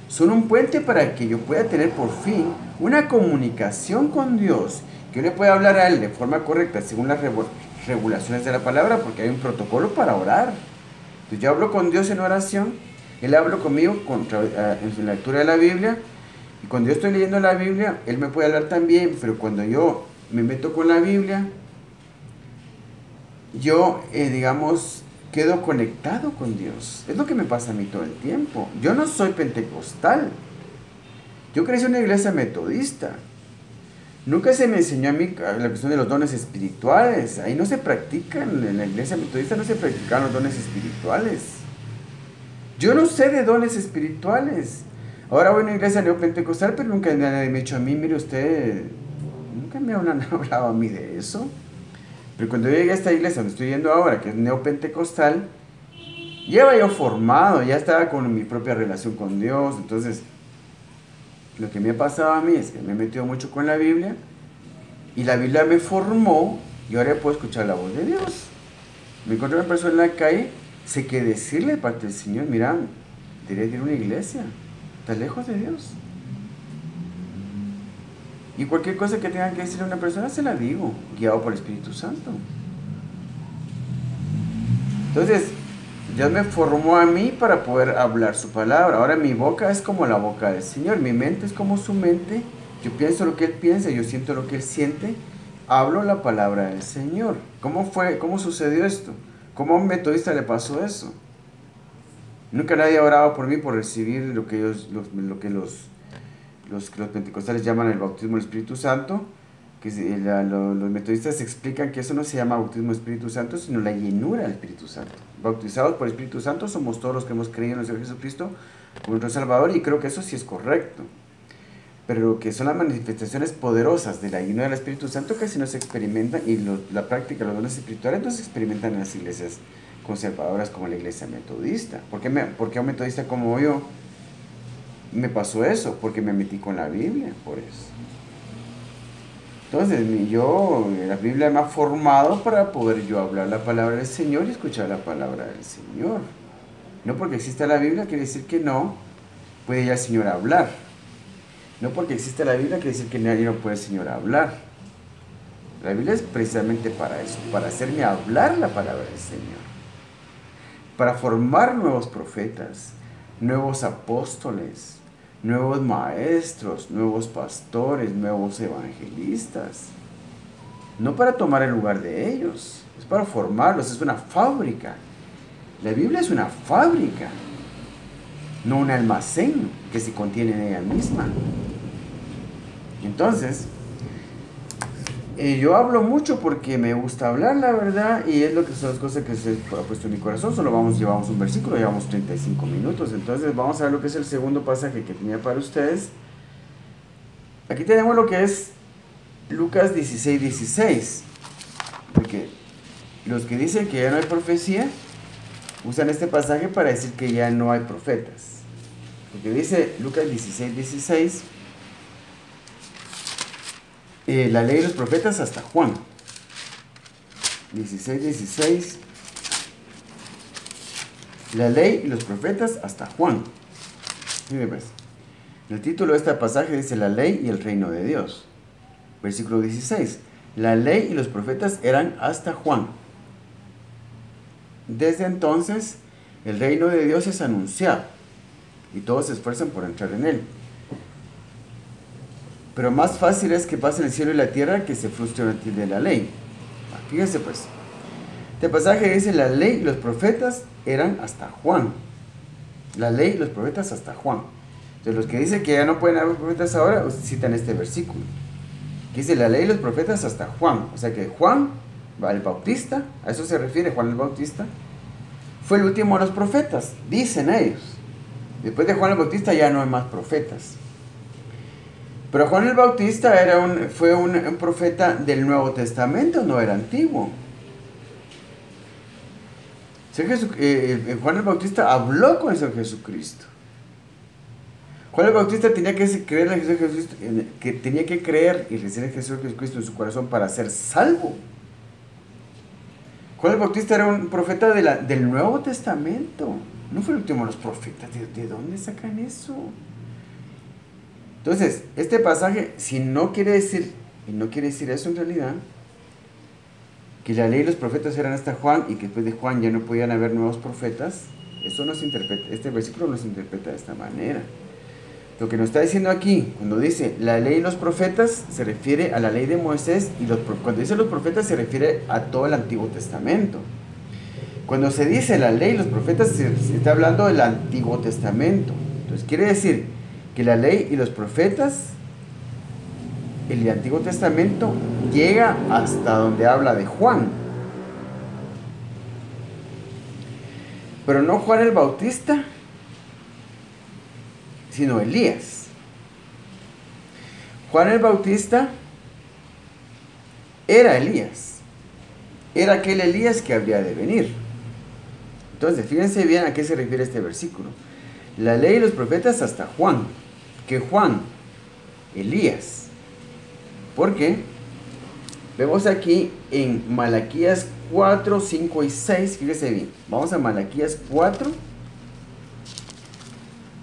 son un puente para que yo pueda tener por fin una comunicación con Dios, que yo le pueda hablar a Él de forma correcta, según las regulaciones de la palabra, porque hay un protocolo para orar. Entonces yo hablo con Dios en oración, Él habla conmigo en la lectura de la Biblia, y cuando yo estoy leyendo la Biblia, Él me puede hablar también, pero cuando yo me meto con la Biblia, yo, quedo conectado con Dios. Es lo que me pasa a mí todo el tiempo. Yo no soy pentecostal. Yo crecí en una iglesia metodista. Nunca se me enseñó a mí la cuestión de los dones espirituales. Ahí no se practican, en la iglesia metodista no se practican los dones espirituales. Yo no sé de dones espirituales. Ahora voy a una iglesia neopentecostal, pero nunca nadie me ha dicho a mí, mire usted, nunca me han hablado a mí de eso. Pero cuando yo llegué a esta iglesia donde estoy yendo ahora, que es neopentecostal, ya iba yo formado, ya estaba con mi propia relación con Dios. Entonces, lo que me ha pasado a mí es que me he metido mucho con la Biblia, y la Biblia me formó, y ahora puedo escuchar la voz de Dios. Me encontré una persona en la calle, sé que decirle de parte del Señor, mira, deberías ir a una iglesia, estás lejos de Dios. Y cualquier cosa que tenga que decirle a una persona, se la digo, guiado por el Espíritu Santo. Entonces, Dios me formó a mí para poder hablar su palabra. Ahora mi boca es como la boca del Señor, mi mente es como su mente. Yo pienso lo que Él piensa, yo siento lo que Él siente. Hablo la palabra del Señor. ¿Cómo sucedió esto? ¿Cómo a un metodista le pasó eso? Nunca nadie ha orado por mí por recibir lo que los pentecostales llaman el bautismo del Espíritu Santo, que los metodistas explican que eso no se llama bautismo del Espíritu Santo, sino la llenura del Espíritu Santo. Bautizados por el Espíritu Santo somos todos los que hemos creído en el Señor Jesucristo como nuestro Salvador, y creo que eso sí es correcto. Pero lo que son las manifestaciones poderosas de la llenura del Espíritu Santo casi no se experimentan, y la práctica de los dones espirituales no se experimentan en las iglesias conservadoras como la iglesia metodista. ¿Por qué a un metodista como yo me pasó eso? Porque me metí con la Biblia, por eso. Entonces, la Biblia me ha formado para poder yo hablar la palabra del Señor y escuchar la palabra del Señor. No porque exista la Biblia quiere decir que no puede ya el Señor hablar. No porque exista la Biblia quiere decir que nadie no puede el Señor hablar. La Biblia es precisamente para eso, para hacerme hablar la palabra del Señor. Para formar nuevos profetas, nuevos apóstoles, nuevos maestros, nuevos pastores, nuevos evangelistas. No para tomar el lugar de ellos, es para formarlos, es una fábrica. La Biblia es una fábrica, no un almacén que se contiene en ella misma. Entonces, yo hablo mucho porque me gusta hablar, la verdad, y es lo que son las cosas que se ha puesto en mi corazón. Llevamos un versículo, llevamos 35 minutos. Entonces vamos a ver lo que es el segundo pasaje que tenía para ustedes. Aquí tenemos lo que es Lucas 16:16, porque los que dicen que ya no hay profecía usan este pasaje para decir que ya no hay profetas. Porque dice Lucas 16:16, la ley de los profetas hasta Juan. 16:16, la ley y los profetas hasta Juan. Mire pues, el título de este pasaje dice la ley y el reino de Dios. Versículo 16, la ley y los profetas eran hasta Juan. Desde entonces el reino de Dios es anunciado y todos se esfuerzan por entrar en él. Pero más fácil es que pase el cielo y la tierra que se frustre una tilde de la ley. Fíjense pues, este pasaje dice la ley y los profetas eran hasta Juan. La ley y los profetas hasta Juan. Entonces los que dicen que ya no pueden haber profetas ahora, citan este versículo, que dice la ley y los profetas hasta Juan. O sea que Juan, el Bautista, a eso se refiere Juan el Bautista, fue el último de los profetas, dicen ellos. Después de Juan el Bautista ya no hay más profetas. Pero Juan el Bautista fue un profeta del Nuevo Testamento, no era antiguo. Juan el Bautista habló con el Señor Jesucristo. Juan el Bautista tenía que creer en Jesucristo, tenía que creer y recibir a Jesús Jesucristo en su corazón para ser salvo. Juan el Bautista era un profeta del Nuevo Testamento. No fue el último de los profetas. ¿De dónde sacan eso? Entonces, este pasaje, si no quiere decir, y no quiere decir eso en realidad, que la ley y los profetas eran hasta Juan y que después de Juan ya no podían haber nuevos profetas, eso no se interpreta, este versículo no se interpreta de esta manera. Lo que nos está diciendo aquí, cuando dice la ley y los profetas, se refiere a la ley de Moisés, y cuando dice los profetas se refiere a todo el Antiguo Testamento. Cuando se dice la ley y los profetas, se está hablando del Antiguo Testamento. Entonces quiere decir que la ley y los profetas, el Antiguo Testamento, llega hasta donde habla de Juan. Pero no Juan el Bautista, sino Elías. Juan el Bautista era Elías. Era aquel Elías que habría de venir. Entonces, fíjense bien a qué se refiere este versículo. La ley y los profetas hasta Juan. Que Juan, Elías. Porque vemos aquí en Malaquías 4, 5 y 6. Fíjense bien. Vamos a Malaquías 4,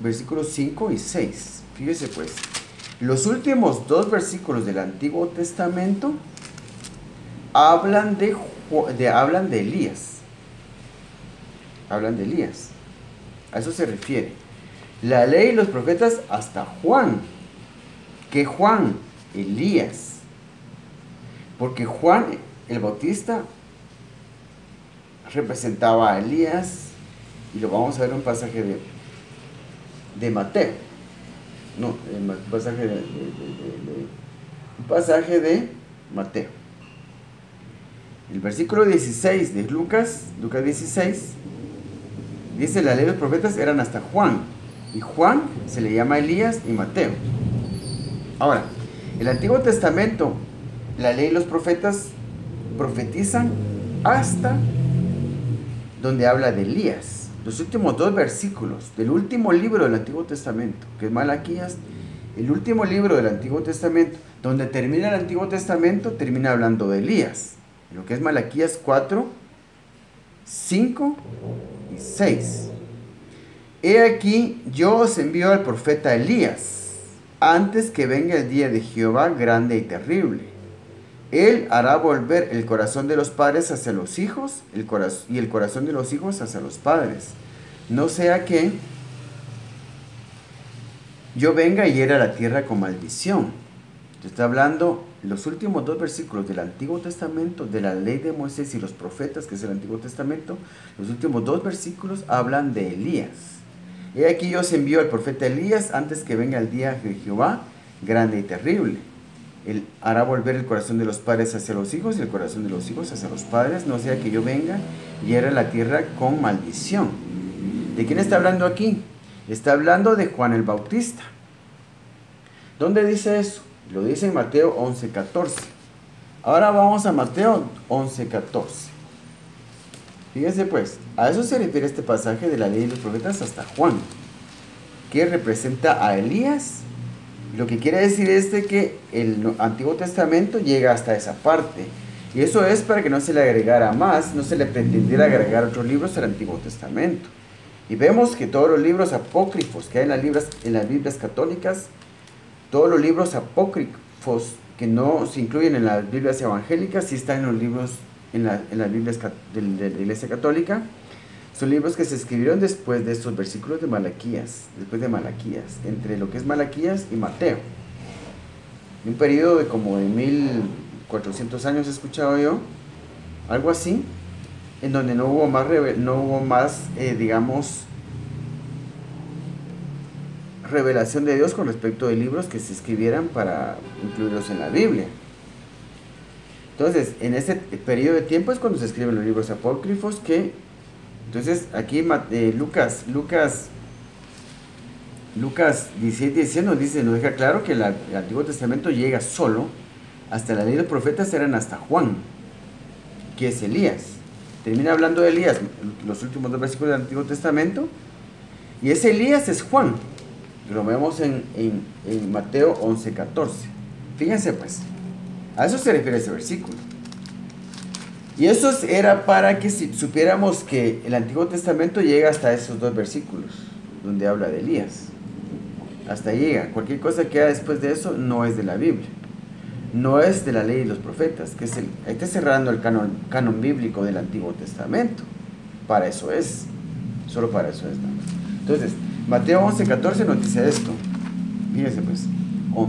versículos 5 y 6. Fíjese pues. Los últimos dos versículos del Antiguo Testamento hablan de Elías. Hablan de Elías. A eso se refiere. La ley y los profetas hasta Juan. Que Juan, Elías. Porque Juan el Bautista representaba a Elías. Y lo vamos a ver en un pasaje de Mateo. No, un pasaje de Mateo. El versículo 16 de Lucas 16, dice la ley de los profetas eran hasta Juan. Y Juan se le llama Elías y Mateo. Ahora, el Antiguo Testamento, la ley y los profetas profetizan hasta donde habla de Elías. Los últimos 2 versículos del último libro del Antiguo Testamento, que es Malaquías, el último libro del Antiguo Testamento, donde termina el Antiguo Testamento, termina hablando de Elías. Lo que es Malaquías 4, 5 y 6. He aquí, yo os envío al profeta Elías, antes que venga el día de Jehová grande y terrible. Él hará volver el corazón de los padres hacia los hijos, y el corazón de los hijos hacia los padres. No sea que yo venga y hiera la tierra con maldición. Está hablando los últimos 2 versículos del Antiguo Testamento, de la ley de Moisés y los profetas, que es el Antiguo Testamento. Los últimos 2 versículos hablan de Elías. He aquí yo os envío al profeta Elías antes que venga el día de Jehová grande y terrible. Él hará volver el corazón de los padres hacia los hijos y el corazón de los hijos hacia los padres, no sea que yo venga y hiera la tierra con maldición. ¿De quién está hablando aquí? Está hablando de Juan el Bautista. ¿Dónde dice eso? Lo dice en Mateo 11:14. Ahora vamos a Mateo 11:14. Fíjense pues, a eso se refiere este pasaje de la ley de los profetas hasta Juan, que representa a Elías. Lo que quiere decir es de que el Antiguo Testamento llega hasta esa parte. Y eso es para que no se le agregara más, no se le pretendiera agregar otros libros al Antiguo Testamento. Y vemos que todos los libros apócrifos que hay en las Biblias católicas, todos los libros apócrifos que no se incluyen en las Biblias evangélicas, sí están en los libros, en las Biblias de la Iglesia Católica. Son libros que se escribieron después de estos versículos de Malaquías, entre lo que es Malaquías y Mateo. En un periodo de como de 1400 años he escuchado yo, algo así, en donde no hubo más, digamos, revelación de Dios con respecto de libros que se escribieran para incluirlos en la Biblia. Entonces, en ese periodo de tiempo es cuando se escriben los libros apócrifos entonces, aquí Lucas 16 nos deja claro que el Antiguo Testamento llega solo hasta la ley de los profetas, eran hasta Juan, que es Elías. Termina hablando de Elías, los últimos 2 versículos del Antiguo Testamento, y ese Elías es Juan. Lo vemos en Mateo 11:14. Fíjense pues, a eso se refiere ese versículo. Y eso era para que supiéramos que el Antiguo Testamento llega hasta esos 2 versículos, donde habla de Elías. Hasta ahí llega. Cualquier cosa que haya después de eso no es de la Biblia. No es de la ley y los profetas, que ahí está cerrando el canon bíblico del Antiguo Testamento. Para eso es. Solo para eso es. ¿No? Entonces, Mateo 11:14 nos dice esto. Fíjense pues.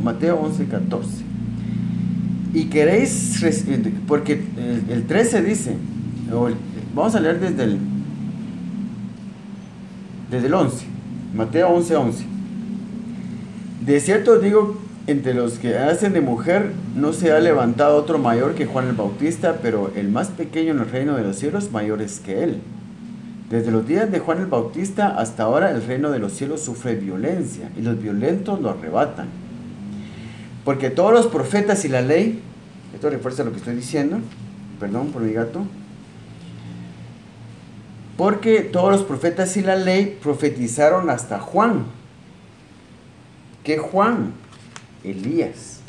Mateo 11:14. Y queréis, porque el 13 dice, vamos a leer desde el 11, Mateo 11:11. De cierto os digo, entre los que hacen de mujer no se ha levantado otro mayor que Juan el Bautista, pero el más pequeño en el reino de los cielos mayor es que él. Desde los días de Juan el Bautista hasta ahora el reino de los cielos sufre violencia, y los violentos lo arrebatan. Porque todos los profetas y la ley, esto refuerza lo que estoy diciendo, perdón por mi gato, porque todos los profetas y la ley profetizaron hasta Juan. ¿Qué Juan? Elías.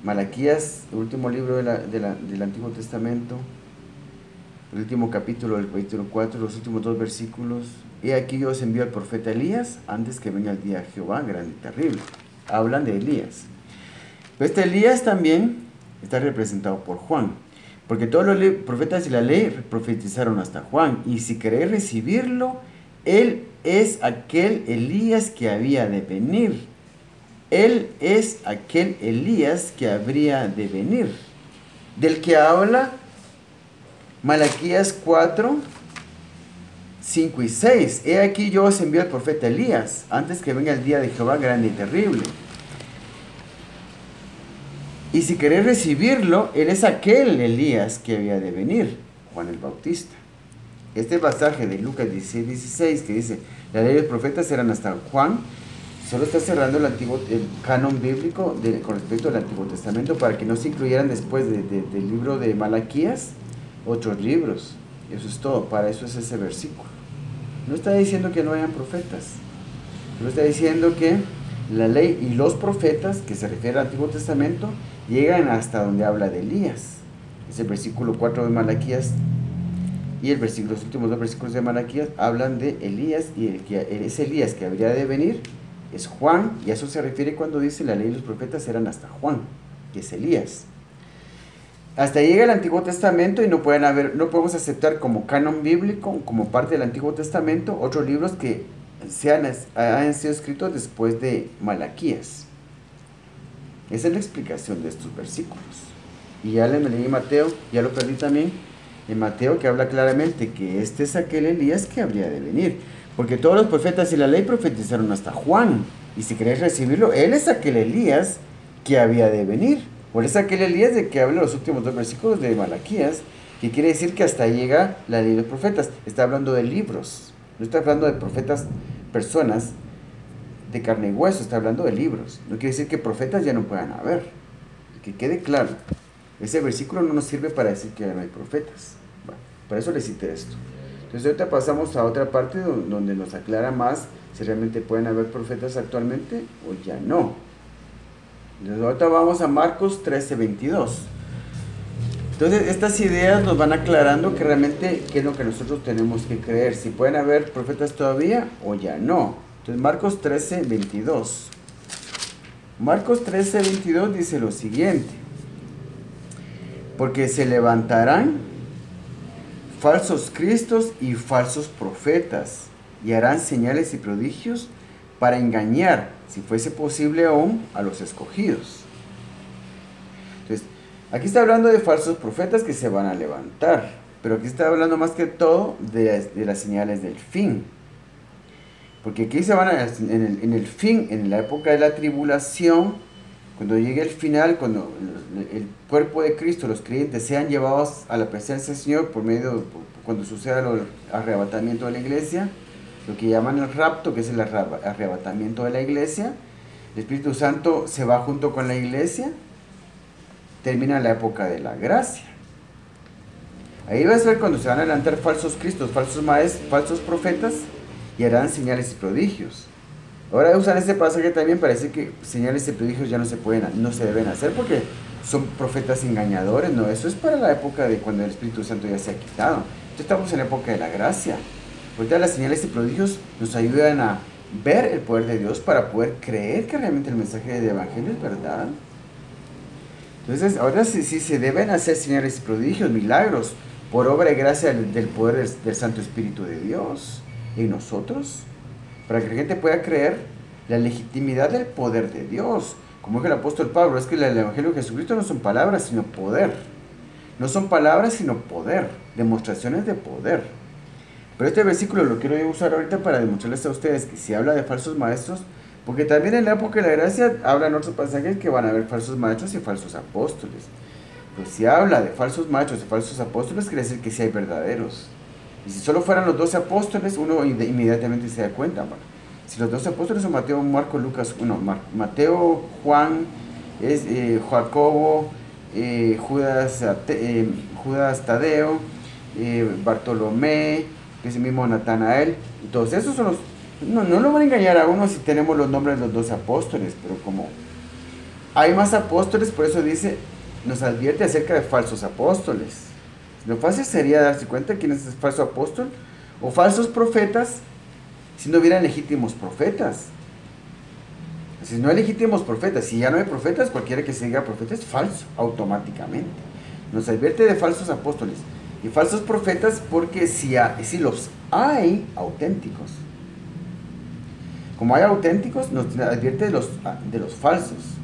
Malaquías, el último libro del Antiguo Testamento, el último capítulo del capítulo 4, los últimos 2 versículos. He aquí yo os envío al profeta Elías antes que venga el día de Jehová grande y terrible. Hablan de Elías. Pero este Elías también está representado por Juan, porque todos los profetas y la ley profetizaron hasta Juan, y si queréis recibirlo, él es aquel Elías que había de venir. Él es aquel Elías que habría de venir, del que habla Malaquías 4, 5 y 6. He aquí yo os envío al profeta Elías antes que venga el día de Jehová grande y terrible. Y si queréis recibirlo, él es aquel Elías que había de venir, Juan el Bautista. Este pasaje de Lucas 16 que dice, la ley de los profetas eran hasta Juan, solo está cerrando el canon bíblico con respecto al Antiguo Testamento para que no se incluyeran después del libro de Malaquías otros libros. Eso es todo, para eso es ese versículo. No está diciendo que no hayan profetas, solo está diciendo que la ley y los profetas, que se refiere al Antiguo Testamento, llegan hasta donde habla de Elías. Es el versículo 4 de Malaquías y los últimos 2 versículos de Malaquías hablan de Elías, y ese Elías que habría de venir es Juan, y a eso se refiere cuando dice la ley y los profetas eran hasta Juan, que es Elías. Hasta ahí llega el Antiguo Testamento y no podemos aceptar como canon bíblico, como parte del Antiguo Testamento, otros libros que hayan sido escritos después de Malaquías. Esa es la explicación de estos versículos. Y ya le leí Mateo, ya lo perdí también, en Mateo, que habla claramente que este es aquel Elías que habría de venir. Porque todos los profetas y la ley profetizaron hasta Juan. Y si queréis recibirlo, él es aquel Elías que había de venir. Por eso aquel Elías de que habla los últimos 2 versículos de Malaquías, que quiere decir que hasta llega la ley de los profetas. Está hablando de libros, no está hablando de profetas, personas de carne y hueso, está hablando de libros. No quiere decir que profetas ya no puedan haber. Que quede claro, ese versículo no nos sirve para decir que ya no hay profetas. Bueno, por eso le cité esto. Entonces ahorita pasamos a otra parte donde nos aclara más si realmente pueden haber profetas actualmente o ya no. Entonces ahorita vamos a Marcos 13:22. Entonces estas ideas nos van aclarando que realmente qué es lo que nosotros tenemos que creer, si pueden haber profetas todavía o ya no. Entonces Marcos 13:22. Marcos 13:22 dice lo siguiente: porque se levantarán falsos cristos y falsos profetas, y harán señales y prodigios para engañar, si fuese posible aún, a los escogidos. Entonces, aquí está hablando de falsos profetas que se van a levantar, pero aquí está hablando más que todo de las señales del fin. Porque aquí se van en el fin, en la época de la tribulación, cuando llegue el final, cuando el cuerpo de Cristo, los creyentes, sean llevados a la presencia del Señor cuando suceda el arrebatamiento de la iglesia, lo que llaman el rapto, que es el arrebatamiento de la iglesia, el Espíritu Santo se va junto con la iglesia, termina la época de la gracia. Ahí va a ser cuando se van a levantar falsos cristos, falsos maestros, falsos profetas, y harán señales y prodigios. Ahora usan este pasaje también para decir que señales y prodigios ya no se deben hacer porque son profetas engañadores. No, eso es para la época de cuando el Espíritu Santo ya se ha quitado. Entonces estamos en la época de la gracia. Ahorita las señales y prodigios nos ayudan a ver el poder de Dios para poder creer que realmente el mensaje del Evangelio es verdad. Entonces, ahora sí se deben hacer señales y prodigios, milagros, por obra y gracia del poder del Santo Espíritu de Dios en nosotros, para que la gente pueda creer la legitimidad del poder de Dios. Como dijo el apóstol Pablo, es que el Evangelio de Jesucristo no son palabras, sino poder. No son palabras, sino poder, demostraciones de poder. Pero este versículo lo quiero yo usar ahorita para demostrarles a ustedes que si habla de falsos maestros, porque también en la época de la gracia hablan otros pasajes que van a haber falsos maestros y falsos apóstoles. Pues si habla de falsos maestros y falsos apóstoles, quiere decir que sí hay verdaderos. Y si solo fueran los 12 apóstoles, uno inmediatamente se da cuenta. Bueno, si los 12 apóstoles son Mateo, Marcos, Lucas, Mateo, Juan, Jacobo, Judas Tadeo, Bartolomé, ese mismo Natanael, y todos esos son los... No lo van a engañar a uno si tenemos los nombres de los 12 apóstoles, pero como hay más apóstoles, por eso dice, nos advierte acerca de falsos apóstoles. Lo fácil sería darse cuenta de quién es el falso apóstol o falsos profetas si no hubieran legítimos profetas. Si no hay legítimos profetas, si ya no hay profetas, cualquiera que se diga profeta es falso automáticamente. Nos advierte de falsos apóstoles y falsos profetas porque si los hay auténticos. Como hay auténticos, nos advierte de los falsos.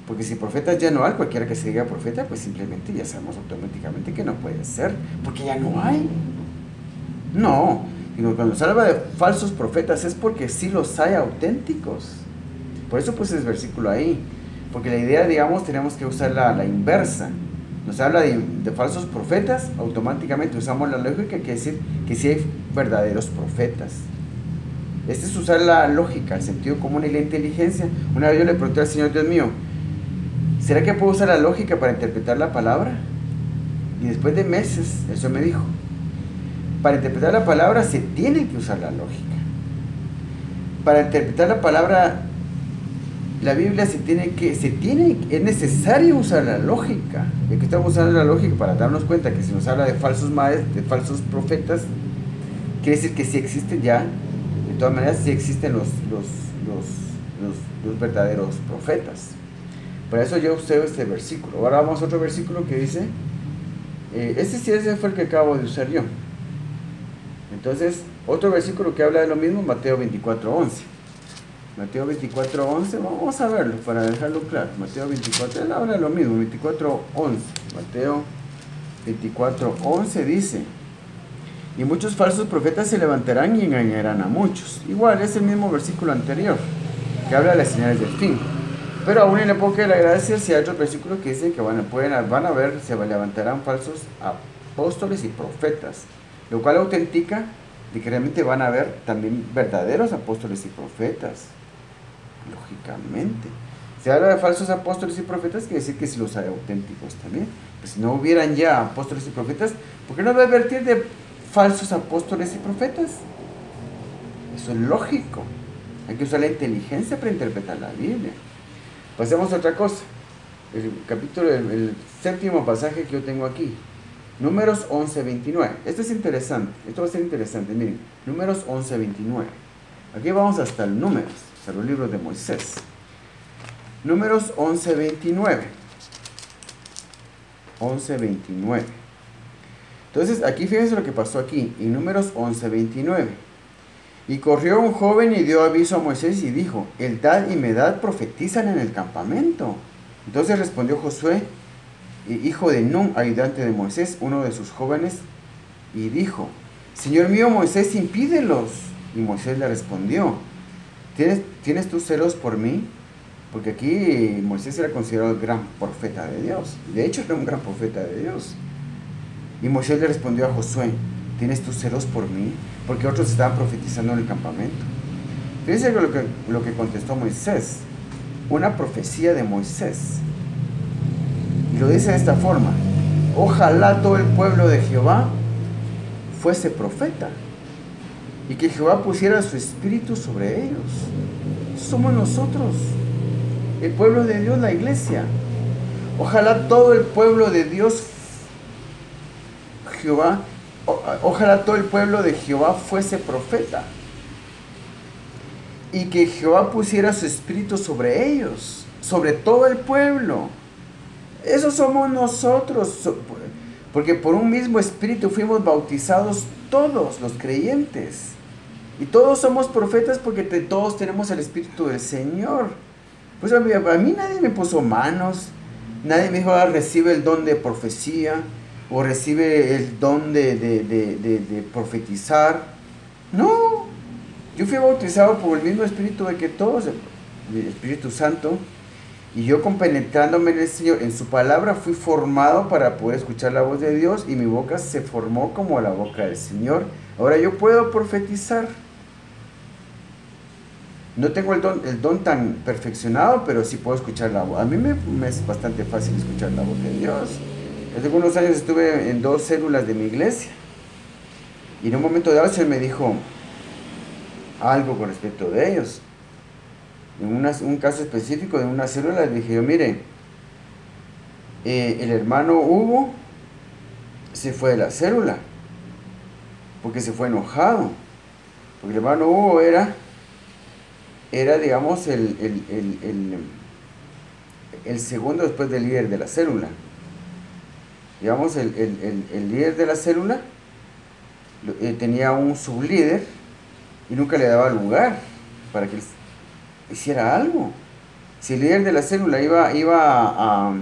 Porque si profetas ya no hay, cualquiera que se diga profeta, pues simplemente ya sabemos automáticamente que no puede ser, porque ya no hay. No, digo, cuando se habla de falsos profetas es porque sí los hay auténticos. Por eso puse ese versículo ahí, porque la idea, digamos, tenemos que usar la inversa. Nos habla de falsos profetas, automáticamente usamos la lógica que quiere decir que sí hay verdaderos profetas. Este es usar la lógica, el sentido común y la inteligencia. Una vez yo le pregunté al Señor, Dios mío, ¿será que puedo usar la lógica para interpretar la palabra? Y después de meses, el Señor me dijo, para interpretar la palabra se tiene que usar la lógica. Para interpretar la palabra, la Biblia es necesario usar la lógica. Y aquí estamos usando la lógica para darnos cuenta que si nos habla de falsos maestros, de falsos profetas, quiere decir que sí existen ya. De todas maneras, sí existen los verdaderos profetas. Por eso yo usé este versículo. Ahora vamos a otro versículo que dice, ese fue el que acabo de usar yo. Entonces, otro versículo que habla de lo mismo, Mateo 24:11. Mateo 24:11, vamos a verlo para dejarlo claro. Mateo 24, él habla de lo mismo, 24:11. Mateo 24:11 dice, y muchos falsos profetas se levantarán y engañarán a muchos. Igual, es el mismo versículo anterior, que habla de las señales del fin. Pero aún en la época de la gracia, sí hay otros versículos que dicen que van a ver, se levantarán falsos apóstoles y profetas, lo cual autentica de que realmente van a haber también verdaderos apóstoles y profetas, lógicamente. Se habla de falsos apóstoles y profetas, quiere decir que si los hay auténticos también. Pues si no hubieran ya apóstoles y profetas, ¿por qué no va a advertir de falsos apóstoles y profetas? Eso es lógico. Hay que usar la inteligencia para interpretar la Biblia. Pasemos a otra cosa. El séptimo pasaje que yo tengo aquí. Números 11:29. Esto es interesante. Esto va a ser interesante. Miren, Números 11:29. Aquí vamos hasta el Números, hasta los libros de Moisés. Números 11:29. 11:29. Entonces, aquí fíjense lo que pasó aquí. En Números 11:29. Y corrió un joven y dio aviso a Moisés y dijo, Eldad y Medad profetizan en el campamento. Entonces respondió Josué, hijo de Nun, ayudante de Moisés, uno de sus jóvenes, y dijo, Señor mío Moisés, impídelos. Y Moisés le respondió, ¿Tienes tú celos por mí? Porque aquí Moisés era considerado el gran profeta de Dios. De hecho, era un gran profeta de Dios. Y Moisés le respondió a Josué, ¿tienes tú celos por mí? Porque otros estaban profetizando en el campamento. Fíjense lo que contestó Moisés. Una profecía de Moisés. Y lo dice de esta forma. Ojalá todo el pueblo de Jehová fuese profeta. Y que Jehová pusiera su espíritu sobre ellos. Somos nosotros. El pueblo de Dios, la iglesia. Ojalá todo el pueblo de Dios, ojalá todo el pueblo de Jehová fuese profeta. Y que Jehová pusiera su espíritu sobre ellos, sobre todo el pueblo. Eso somos nosotros, porque por un mismo espíritu fuimos bautizados todos los creyentes. Y todos somos profetas porque todos tenemos el espíritu del Señor. Pues a mí nadie me puso manos, nadie me dijo, recibe el don de profecía, o recibe el don de profetizar. No, yo fui bautizado por el mismo espíritu de que todos, el Espíritu Santo, y yo compenetrándome en el Señor, en su palabra, fui formado para poder escuchar la voz de Dios, y mi boca se formó como la boca del Señor. Ahora yo puedo profetizar. No tengo el don tan perfeccionado, pero sí puedo escuchar la voz. A mí me es bastante fácil escuchar la voz de Dios. Hace algunos años estuve en 2 células de mi iglesia. Y en un momento dado el Señor me dijo algo con respecto de ellos. En un caso específico de una célula, le dije yo, mire, el hermano Hugo se fue de la célula porque se fue enojado. Porque el hermano Hugo era digamos, el segundo después del líder de la célula. Digamos, el líder de la célula tenía un sublíder y nunca le daba lugar para que él hiciera algo. Si el líder de la célula iba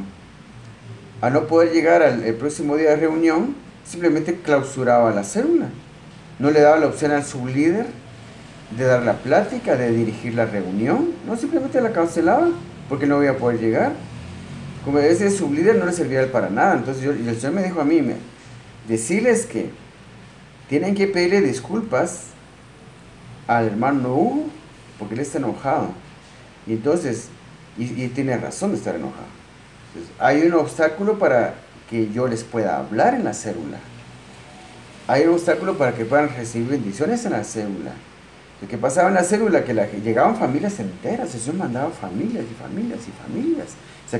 a no poder llegar el próximo día de reunión, simplemente clausuraba la célula. No le daba la opción al sublíder de dar la plática, de dirigir la reunión. No, simplemente la cancelaba porque no iba a poder llegar. Como ese sublíder no le servía para nada. Entonces el Señor me dijo a mí, decirles que tienen que pedirle disculpas al hermano Hugo porque él está enojado. Y entonces, y tiene razón de estar enojado. Entonces, hay un obstáculo para que yo les pueda hablar en la célula. Hay un obstáculo para que puedan recibir bendiciones en la célula. Lo que pasaba en la célula, que llegaban familias enteras, eso mandaba familias y familias y familias. O sea,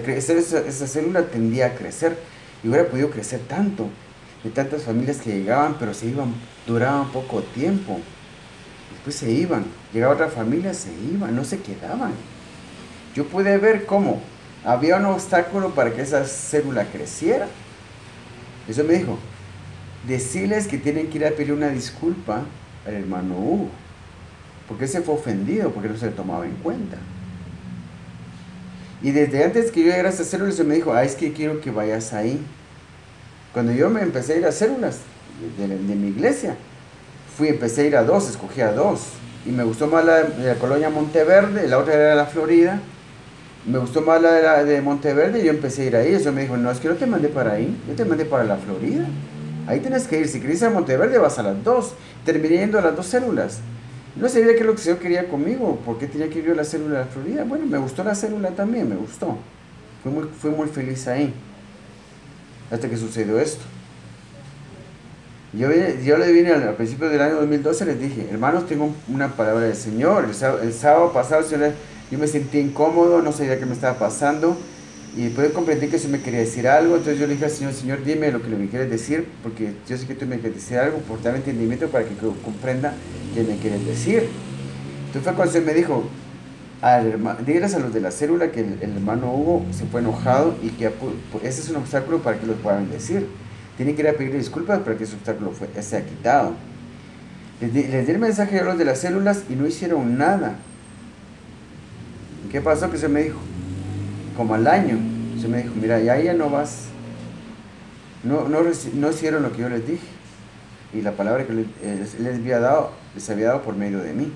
esa célula tendía a crecer y hubiera podido crecer tanto, de tantas familias que llegaban, pero se iban, duraban poco tiempo. Después se iban, llegaba otra familia, se iban, no se quedaban. Yo pude ver cómo había un obstáculo para que esa célula creciera. Eso me dijo, decirles que tienen que ir a pedir una disculpa al hermano Hugo, porque se fue ofendido, porque no se le tomaba en cuenta. Y desde antes que yo llegara a esa célula, se me dijo, es que quiero que vayas ahí. Cuando yo me empecé a ir a células de mi iglesia, empecé a ir a 2, escogí a 2. Y me gustó más la de la colonia Monteverde, la otra era la Florida. Me gustó más la de Monteverde y yo empecé a ir ahí. Eso me dijo, no, es que no te mandé para ahí, yo te mandé para la Florida. Ahí tienes que ir, si querés ir a Monteverde vas a las 2. Terminé yendo a las 2 células. No sabía qué es lo que el Señor quería conmigo, por qué tenía que ir yo a la célula de la Florida. Bueno, me gustó la célula también, me gustó. Fui muy feliz ahí, hasta que sucedió esto. Yo le vine al principio del año 2012, les dije, hermanos, tengo una palabra del Señor. El sábado pasado yo me sentí incómodo, no sabía qué me estaba pasando. Y después comprendí que eso me quería decir algo. Entonces yo le dije al Señor, Señor, dime lo que me quieres decir, porque yo sé que tú me quieres decir algo, por darme entendimiento para que comprenda qué me quieres decir. Entonces fue cuando el Señor me dijo, díganles a los de la célula que el hermano Hugo se fue enojado y que ese es un obstáculo para que los puedan decir. Tienen que ir a pedir disculpas para que ese obstáculo sea quitado. Les di el mensaje a los de las células y no hicieron nada. ¿Y qué pasó? Que se me dijo, como al año, se me dijo, mira, ya no vas. No hicieron lo que yo les dije. Y la palabra que les había dado por medio de mí.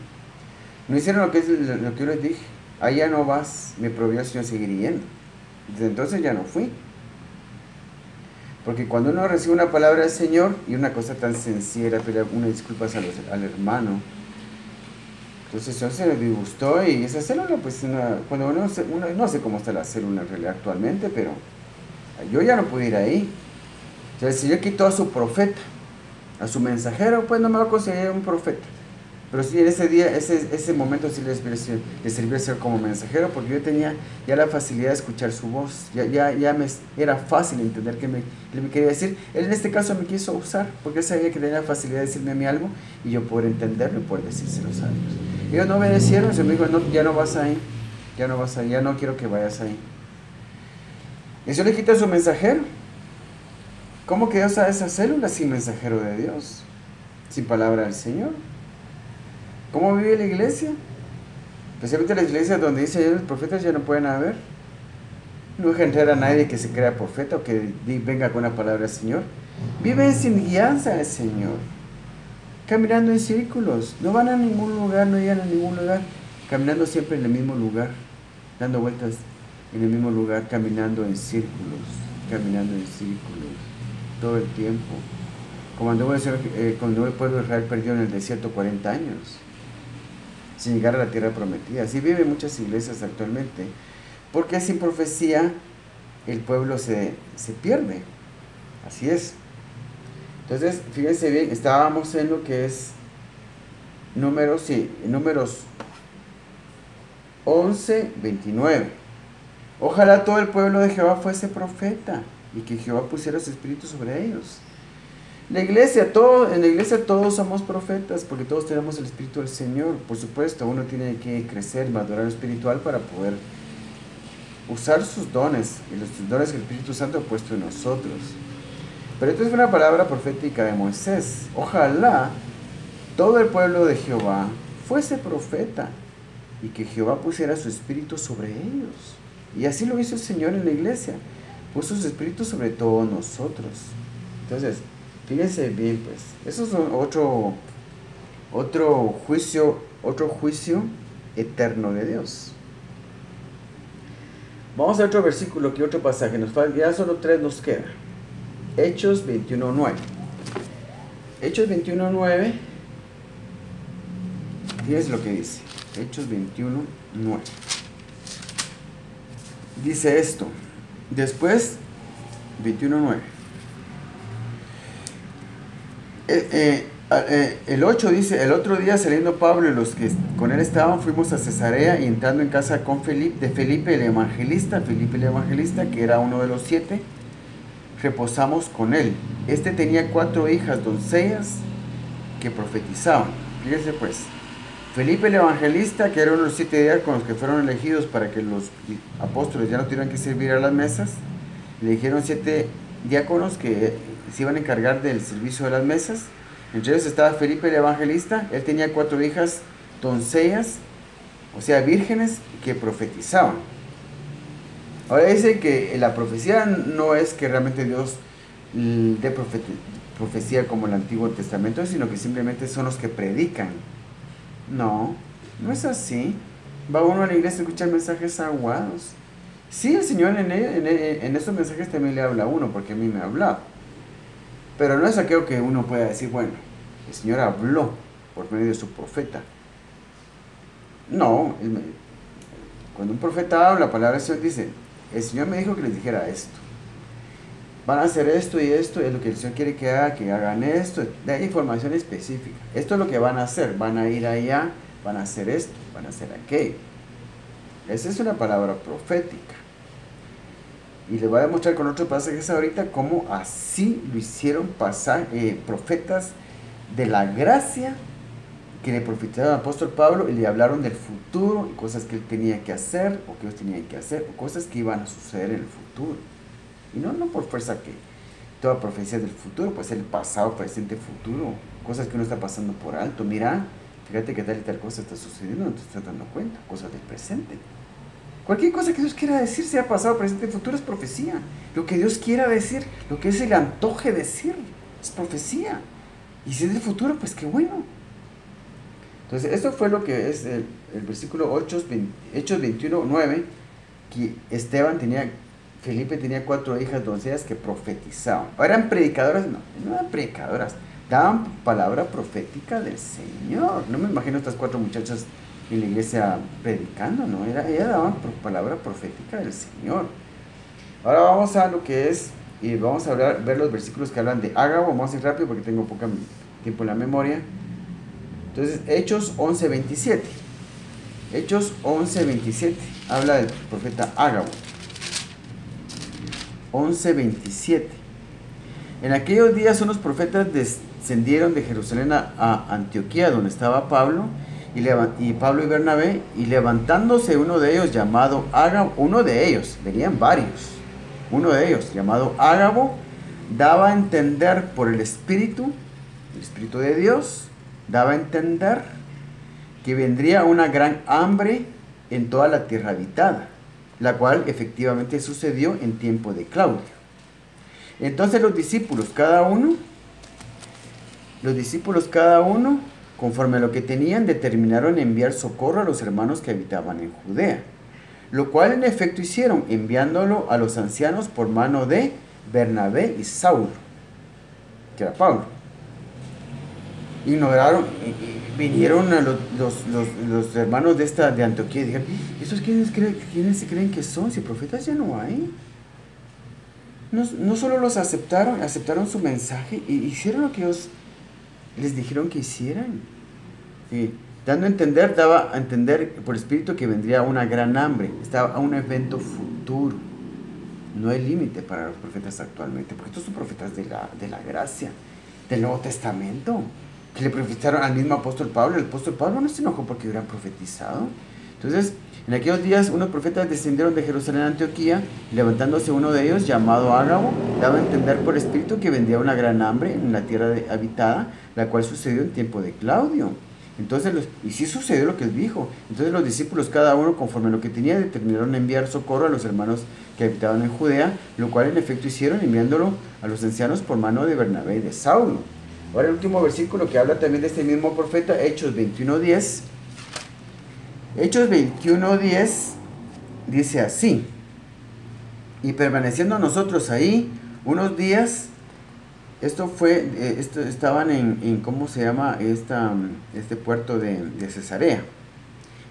No hicieron lo que yo les dije. Allá no vas, me prohibió el Señor seguir yendo. Desde entonces ya no fui. Porque cuando uno recibe una palabra del Señor y una cosa tan sencilla, pedir una disculpa al hermano, entonces el Señor se le disgustó y esa célula, pues cuando uno no sé cómo está la célula en realidad actualmente, pero yo ya no pude ir ahí. O sea, el Señor quitó a su profeta, a su mensajero, pues no me va a conseguir un profeta. Pero sí, en ese día, ese momento sí le sirvió ser como mensajero, porque yo tenía ya la facilidad de escuchar su voz, ya me era fácil entender qué me quería decir. Él en este caso me quiso usar, porque él sabía que tenía la facilidad de decirme a mí algo, y yo poder entenderlo y poder decírselo a ellos. Ellos no obedecieron, se me dijo, no, ya no vas ahí, ya no quiero que vayas ahí. Y eso le quita a su mensajero. ¿Cómo quedó esa célula sin mensajero de Dios? Sin palabra del Señor. ¿Cómo vive la iglesia? Especialmente las iglesias donde dice los profetas ya no pueden haber. No deja entrar a nadie que se crea profeta o que venga con la palabra del Señor. Viven sin guianza del Señor, caminando en círculos. No van a ningún lugar, no llegan a ningún lugar, caminando siempre en el mismo lugar, dando vueltas en el mismo lugar, caminando en círculos, todo el tiempo. Cuando el pueblo de Israel perdió en el desierto 40 años, sin llegar a la tierra prometida. Así viven muchas iglesias actualmente, porque sin profecía el pueblo se pierde. Así es. Entonces, fíjense bien, estábamos en lo que es números 11, 29. Ojalá todo el pueblo de Jehová fuese profeta y que Jehová pusiera su espíritu sobre ellos. En la iglesia todos somos profetas, porque todos tenemos el Espíritu del Señor. Por supuesto, uno tiene que crecer, madurar espiritual para poder usar sus dones, y los dones que el Espíritu Santo ha puesto en nosotros. Pero entonces fue una palabra profética de Moisés. Ojalá todo el pueblo de Jehová fuese profeta, y que Jehová pusiera su espíritu sobre ellos. Y así lo hizo el Señor en la iglesia. Puso su espíritu sobre todos nosotros. Entonces, fíjense bien, pues, eso es otro juicio eterno de Dios. Vamos a otro versículo, que otro pasaje, ya solo 3 nos queda. Hechos 21:9. Hechos 21:9 Fíjense lo que dice. Hechos 21, 9. Dice esto. Después, 21, 9. El 8 dice, el otro día saliendo Pablo y los que con él estaban, fuimos a Cesarea y entrando en casa de Felipe el evangelista, que era uno de los 7, reposamos con él. Este tenía 4 hijas doncellas que profetizaban. Fíjense pues, Felipe el evangelista, que era uno de los 7 días con los que fueron elegidos para que los apóstoles ya no tuvieran que servir a las mesas, le dijeron 7 diáconos que se iban a encargar del servicio de las mesas. Entre ellos estaba Felipe el evangelista. Él tenía 4 hijas doncellas, o sea, vírgenes, que profetizaban. Ahora dice que la profecía no es que realmente Dios dé profecía como el Antiguo Testamento, sino que simplemente son los que predican. No, no es así. Va uno a la iglesia a escuchar mensajes aguados. Sí, el Señor en esos mensajes también le habla a uno, porque a mí me ha hablado. Pero no es aquello que uno pueda decir, bueno, el Señor habló por medio de su profeta. No, cuando un profeta habla, la palabra del Señor dice, el Señor me dijo que les dijera esto. Van a hacer esto y esto, es lo que el Señor quiere que hagan esto. Da información específica. Esto es lo que van a hacer. Van a ir allá, van a hacer esto, van a hacer aquello. Esa es una palabra profética. Y les voy a demostrar con otros pasajes ahorita cómo así lo hicieron pasar profetas de la gracia que le profetizaron al apóstol Pablo y le hablaron del futuro y cosas que él tenía que hacer o que ellos tenían que hacer o cosas que iban a suceder en el futuro. Y no por fuerza que toda profecía del futuro, pues el pasado, presente, futuro, cosas que uno está pasando por alto. Mira, fíjate que tal y tal cosa está sucediendo, no te estás dando cuenta, cosas del presente. Cualquier cosa que Dios quiera decir, sea pasado, presente, futuro, es profecía. Lo que Dios quiera decir, lo que se le antoje decir, es profecía. Y si es del futuro, pues qué bueno. Entonces, esto fue lo que es el versículo 8, Hechos 21, 9, que Felipe tenía 4 hijas doncellas que profetizaban. ¿Eran predicadoras? No eran predicadoras. Daban palabra profética del Señor. No me imagino estas 4 muchachas en la iglesia predicando, ¿no? Ellas daban palabra profética del Señor. Ahora vamos a lo que es, y vamos a ver los versículos que hablan de Ágabo. Vamos a ir rápido porque tengo poco tiempo en la memoria. Entonces, Hechos 11:27. Hechos 11:27 habla del profeta Ágabo. 11:27. En aquellos días unos profetas descendieron de Jerusalén a Antioquía, donde estaba Pablo y Pablo y Bernabé, y levantándose uno de ellos llamado Ágabo, venían varios, uno de ellos llamado Ágabo, daba a entender por el Espíritu de Dios, daba a entender que vendría una gran hambre en toda la tierra habitada, la cual efectivamente sucedió en tiempo de Claudio. Entonces los discípulos cada uno, conforme a lo que tenían, determinaron enviar socorro a los hermanos que habitaban en Judea, lo cual en efecto hicieron, enviándolo a los ancianos por mano de Bernabé y Saulo, que era Pablo. Ignoraron, vinieron a los hermanos de Antioquía y dijeron, ¿estos quiénes se creen que son? Si profetas ya no hay. No solo los aceptaron su mensaje y hicieron lo que ellos les dijeron que hicieran. Sí. Daba a entender por el Espíritu que vendría una gran hambre. Estaba a un evento futuro. No hay límite para los profetas actualmente, porque estos son profetas de la gracia, del Nuevo Testamento, que le profetizaron al mismo apóstol Pablo. El apóstol Pablo no se enojó porque hubieran profetizado. Entonces, en aquellos días unos profetas descendieron de Jerusalén a Antioquía, y levantándose uno de ellos, llamado Ágabo, daba a entender por Espíritu que vendría una gran hambre en la tierra habitada, la cual sucedió en tiempo de Claudio. Entonces, y sí sucedió lo que él dijo. Entonces los discípulos, cada uno conforme a lo que tenía, determinaron enviar socorro a los hermanos que habitaban en Judea, lo cual en efecto hicieron, enviándolo a los ancianos por mano de Bernabé y de Saulo. Ahora el último versículo que habla también de este mismo profeta, Hechos 21:10. Hechos 21:10 dice así: y permaneciendo nosotros ahí unos días, estaban ¿cómo se llama? Este puerto de Cesarea.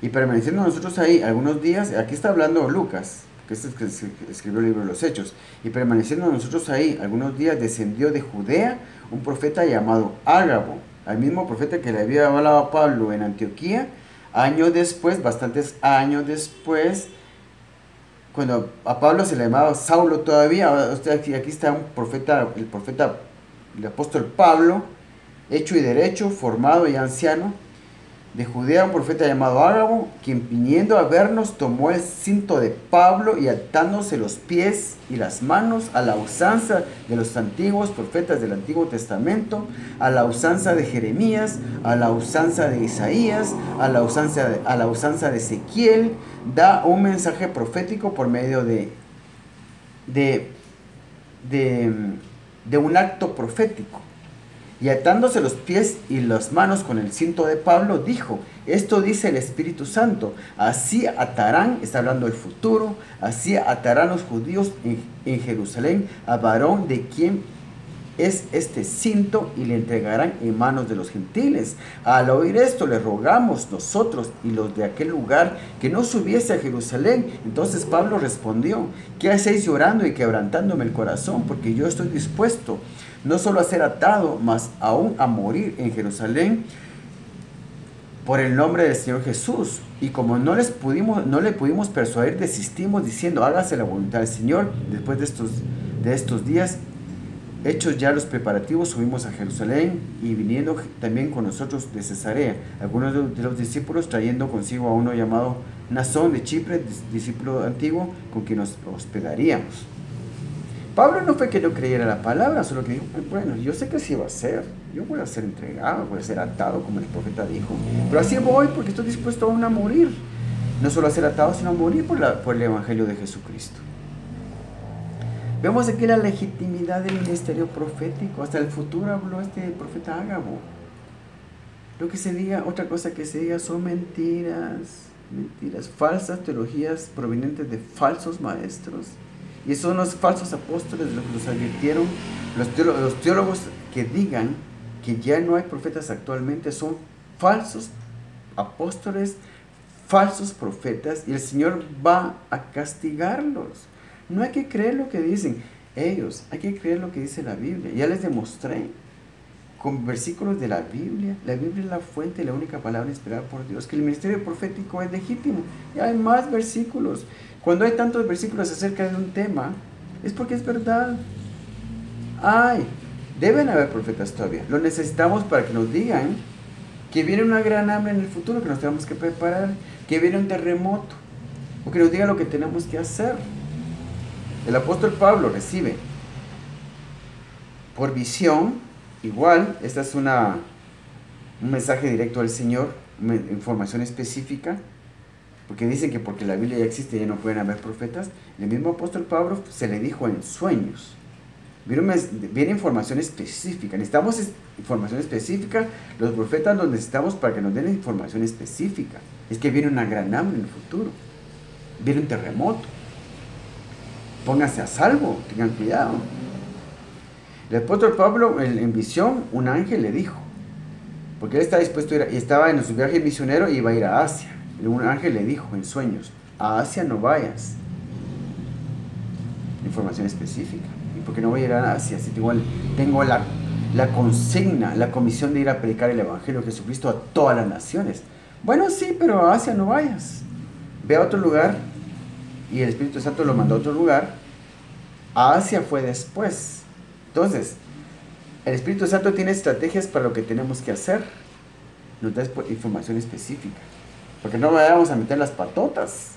Y permaneciendo nosotros ahí algunos días, aquí está hablando Lucas, que es el que escribió el libro de los Hechos, y permaneciendo nosotros ahí algunos días, descendió de Judea un profeta llamado Ágabo, al mismo profeta que le había hablado a Pablo en Antioquía, años después, bastantes años después, cuando a Pablo se le llamaba Saulo todavía. Aquí está el apóstol Pablo, hecho y derecho, formado y anciano, de Judea, un profeta llamado Ágabo, quien viniendo a vernos tomó el cinto de Pablo y atándose los pies y las manos a la usanza de los antiguos profetas del Antiguo Testamento, a la usanza de Jeremías, a la usanza de Isaías, a la usanza de Ezequiel, da un mensaje profético por medio de un acto profético. Y atándose los pies y las manos con el cinto de Pablo, dijo: esto dice el Espíritu Santo, así atarán, está hablando del futuro, así atarán los judíos en Jerusalén a varón de quien es este cinto, y le entregarán en manos de los gentiles. Al oír esto, le rogamos nosotros y los de aquel lugar que no subiese a Jerusalén. Entonces Pablo respondió: ¿qué hacéis llorando y quebrantándome el corazón? Porque yo estoy dispuesto no solo a ser atado, mas aún a morir en Jerusalén por el nombre del Señor Jesús. Y como no le pudimos persuadir, desistimos diciendo: hágase la voluntad del Señor. Después de estos días, hechos ya los preparativos, subimos a Jerusalén, y viniendo también con nosotros de Cesarea algunos de los discípulos, trayendo consigo a uno llamado Nasón de Chipre, discípulo antiguo, con quien nos hospedaríamos. Pablo no fue que no creyera la palabra, solo que dijo: bueno, yo sé que así va a ser, yo voy a ser entregado, voy a ser atado, como el profeta dijo, pero así voy porque estoy dispuesto aún a morir, no solo a ser atado, sino a morir por el Evangelio de Jesucristo. Vemos aquí la legitimidad del ministerio profético. Hasta el futuro habló este profeta Ágabo. Lo que se diga, otra cosa que se diga, son mentiras, falsas teologías provenientes de falsos maestros. Y son los falsos apóstoles los que nos advirtieron. Los teólogos que digan que ya no hay profetas actualmente son falsos apóstoles, falsos profetas, y el Señor va a castigarlos. No hay que creer lo que dicen ellos, hay que creer lo que dice la Biblia. Ya les demostré con versículos de la Biblia. La Biblia es la fuente y la única palabra inspirada por Dios, que el ministerio profético es legítimo. Y hay más versículos. Cuando hay tantos versículos acerca de un tema, es porque es verdad. Deben haber profetas todavía. Lo necesitamos para que nos digan que viene una gran hambre en el futuro, que nos tenemos que preparar, que viene un terremoto, o que nos diga lo que tenemos que hacer. El apóstol Pablo recibe por visión, igual, esta es un mensaje directo del Señor, una información específica, porque dicen que porque la Biblia ya existe ya no pueden haber profetas. El mismo apóstol Pablo se le dijo en sueños. Viene información específica. Necesitamos información específica. Los profetas los necesitamos para que nos den información específica. Es que viene una gran hambre en el futuro. Viene un terremoto. Pónganse a salvo, tengan cuidado. El apóstol Pablo, en visión, un ángel le dijo, porque él estaba dispuesto a ir, estaba en su viaje misionero y iba a ir a Asia. Un ángel le dijo en sueños: a Asia no vayas. Información específica. ¿Y por qué no voy a ir a Asia si tengo la consigna, la comisión de ir a predicar el Evangelio de Jesucristo a todas las naciones? Bueno, sí, pero a Asia no vayas. Ve a otro lugar. Y el Espíritu Santo lo mandó a otro lugar. A Asia fue después. Entonces, el Espíritu Santo tiene estrategias para lo que tenemos que hacer. Nos da información específica, porque no vayamos a meter las patotas.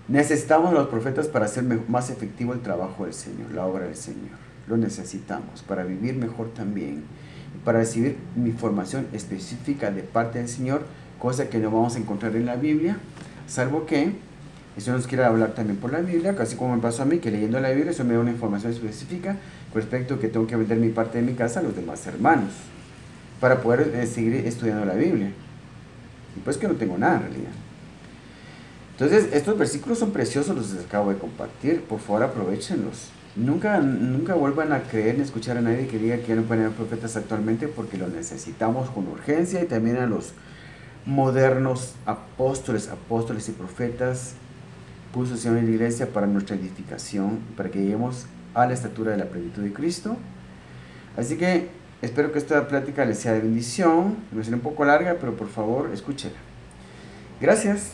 Necesitamos a los profetas para hacer más efectivo el trabajo del Señor, la obra del Señor. Lo necesitamos para vivir mejor también, para recibir mi formación específica de parte del Señor, cosa que no vamos a encontrar en la Biblia, salvo que eso nos quiera hablar también por la Biblia, casi como me pasó a mí, que leyendo la Biblia eso me da una información específica con respecto a que tengo que vender mi parte de mi casa a los demás hermanos para poder seguir estudiando la Biblia. Y pues que no tengo nada en realidad. Entonces, estos versículos son preciosos, los que acabo de compartir. Por favor, aprovechenlos. Nunca vuelvan a creer ni escuchar a nadie que diga que ya no pueden haber profetas actualmente, porque los necesitamos con urgencia, y también a los modernos apóstoles y profetas puso el Señor en la iglesia para nuestra edificación, para que lleguemos a la estatura de la plenitud de Cristo. Así que espero que esta plática les sea de bendición. Me será un poco larga, pero por favor escúchela. Gracias.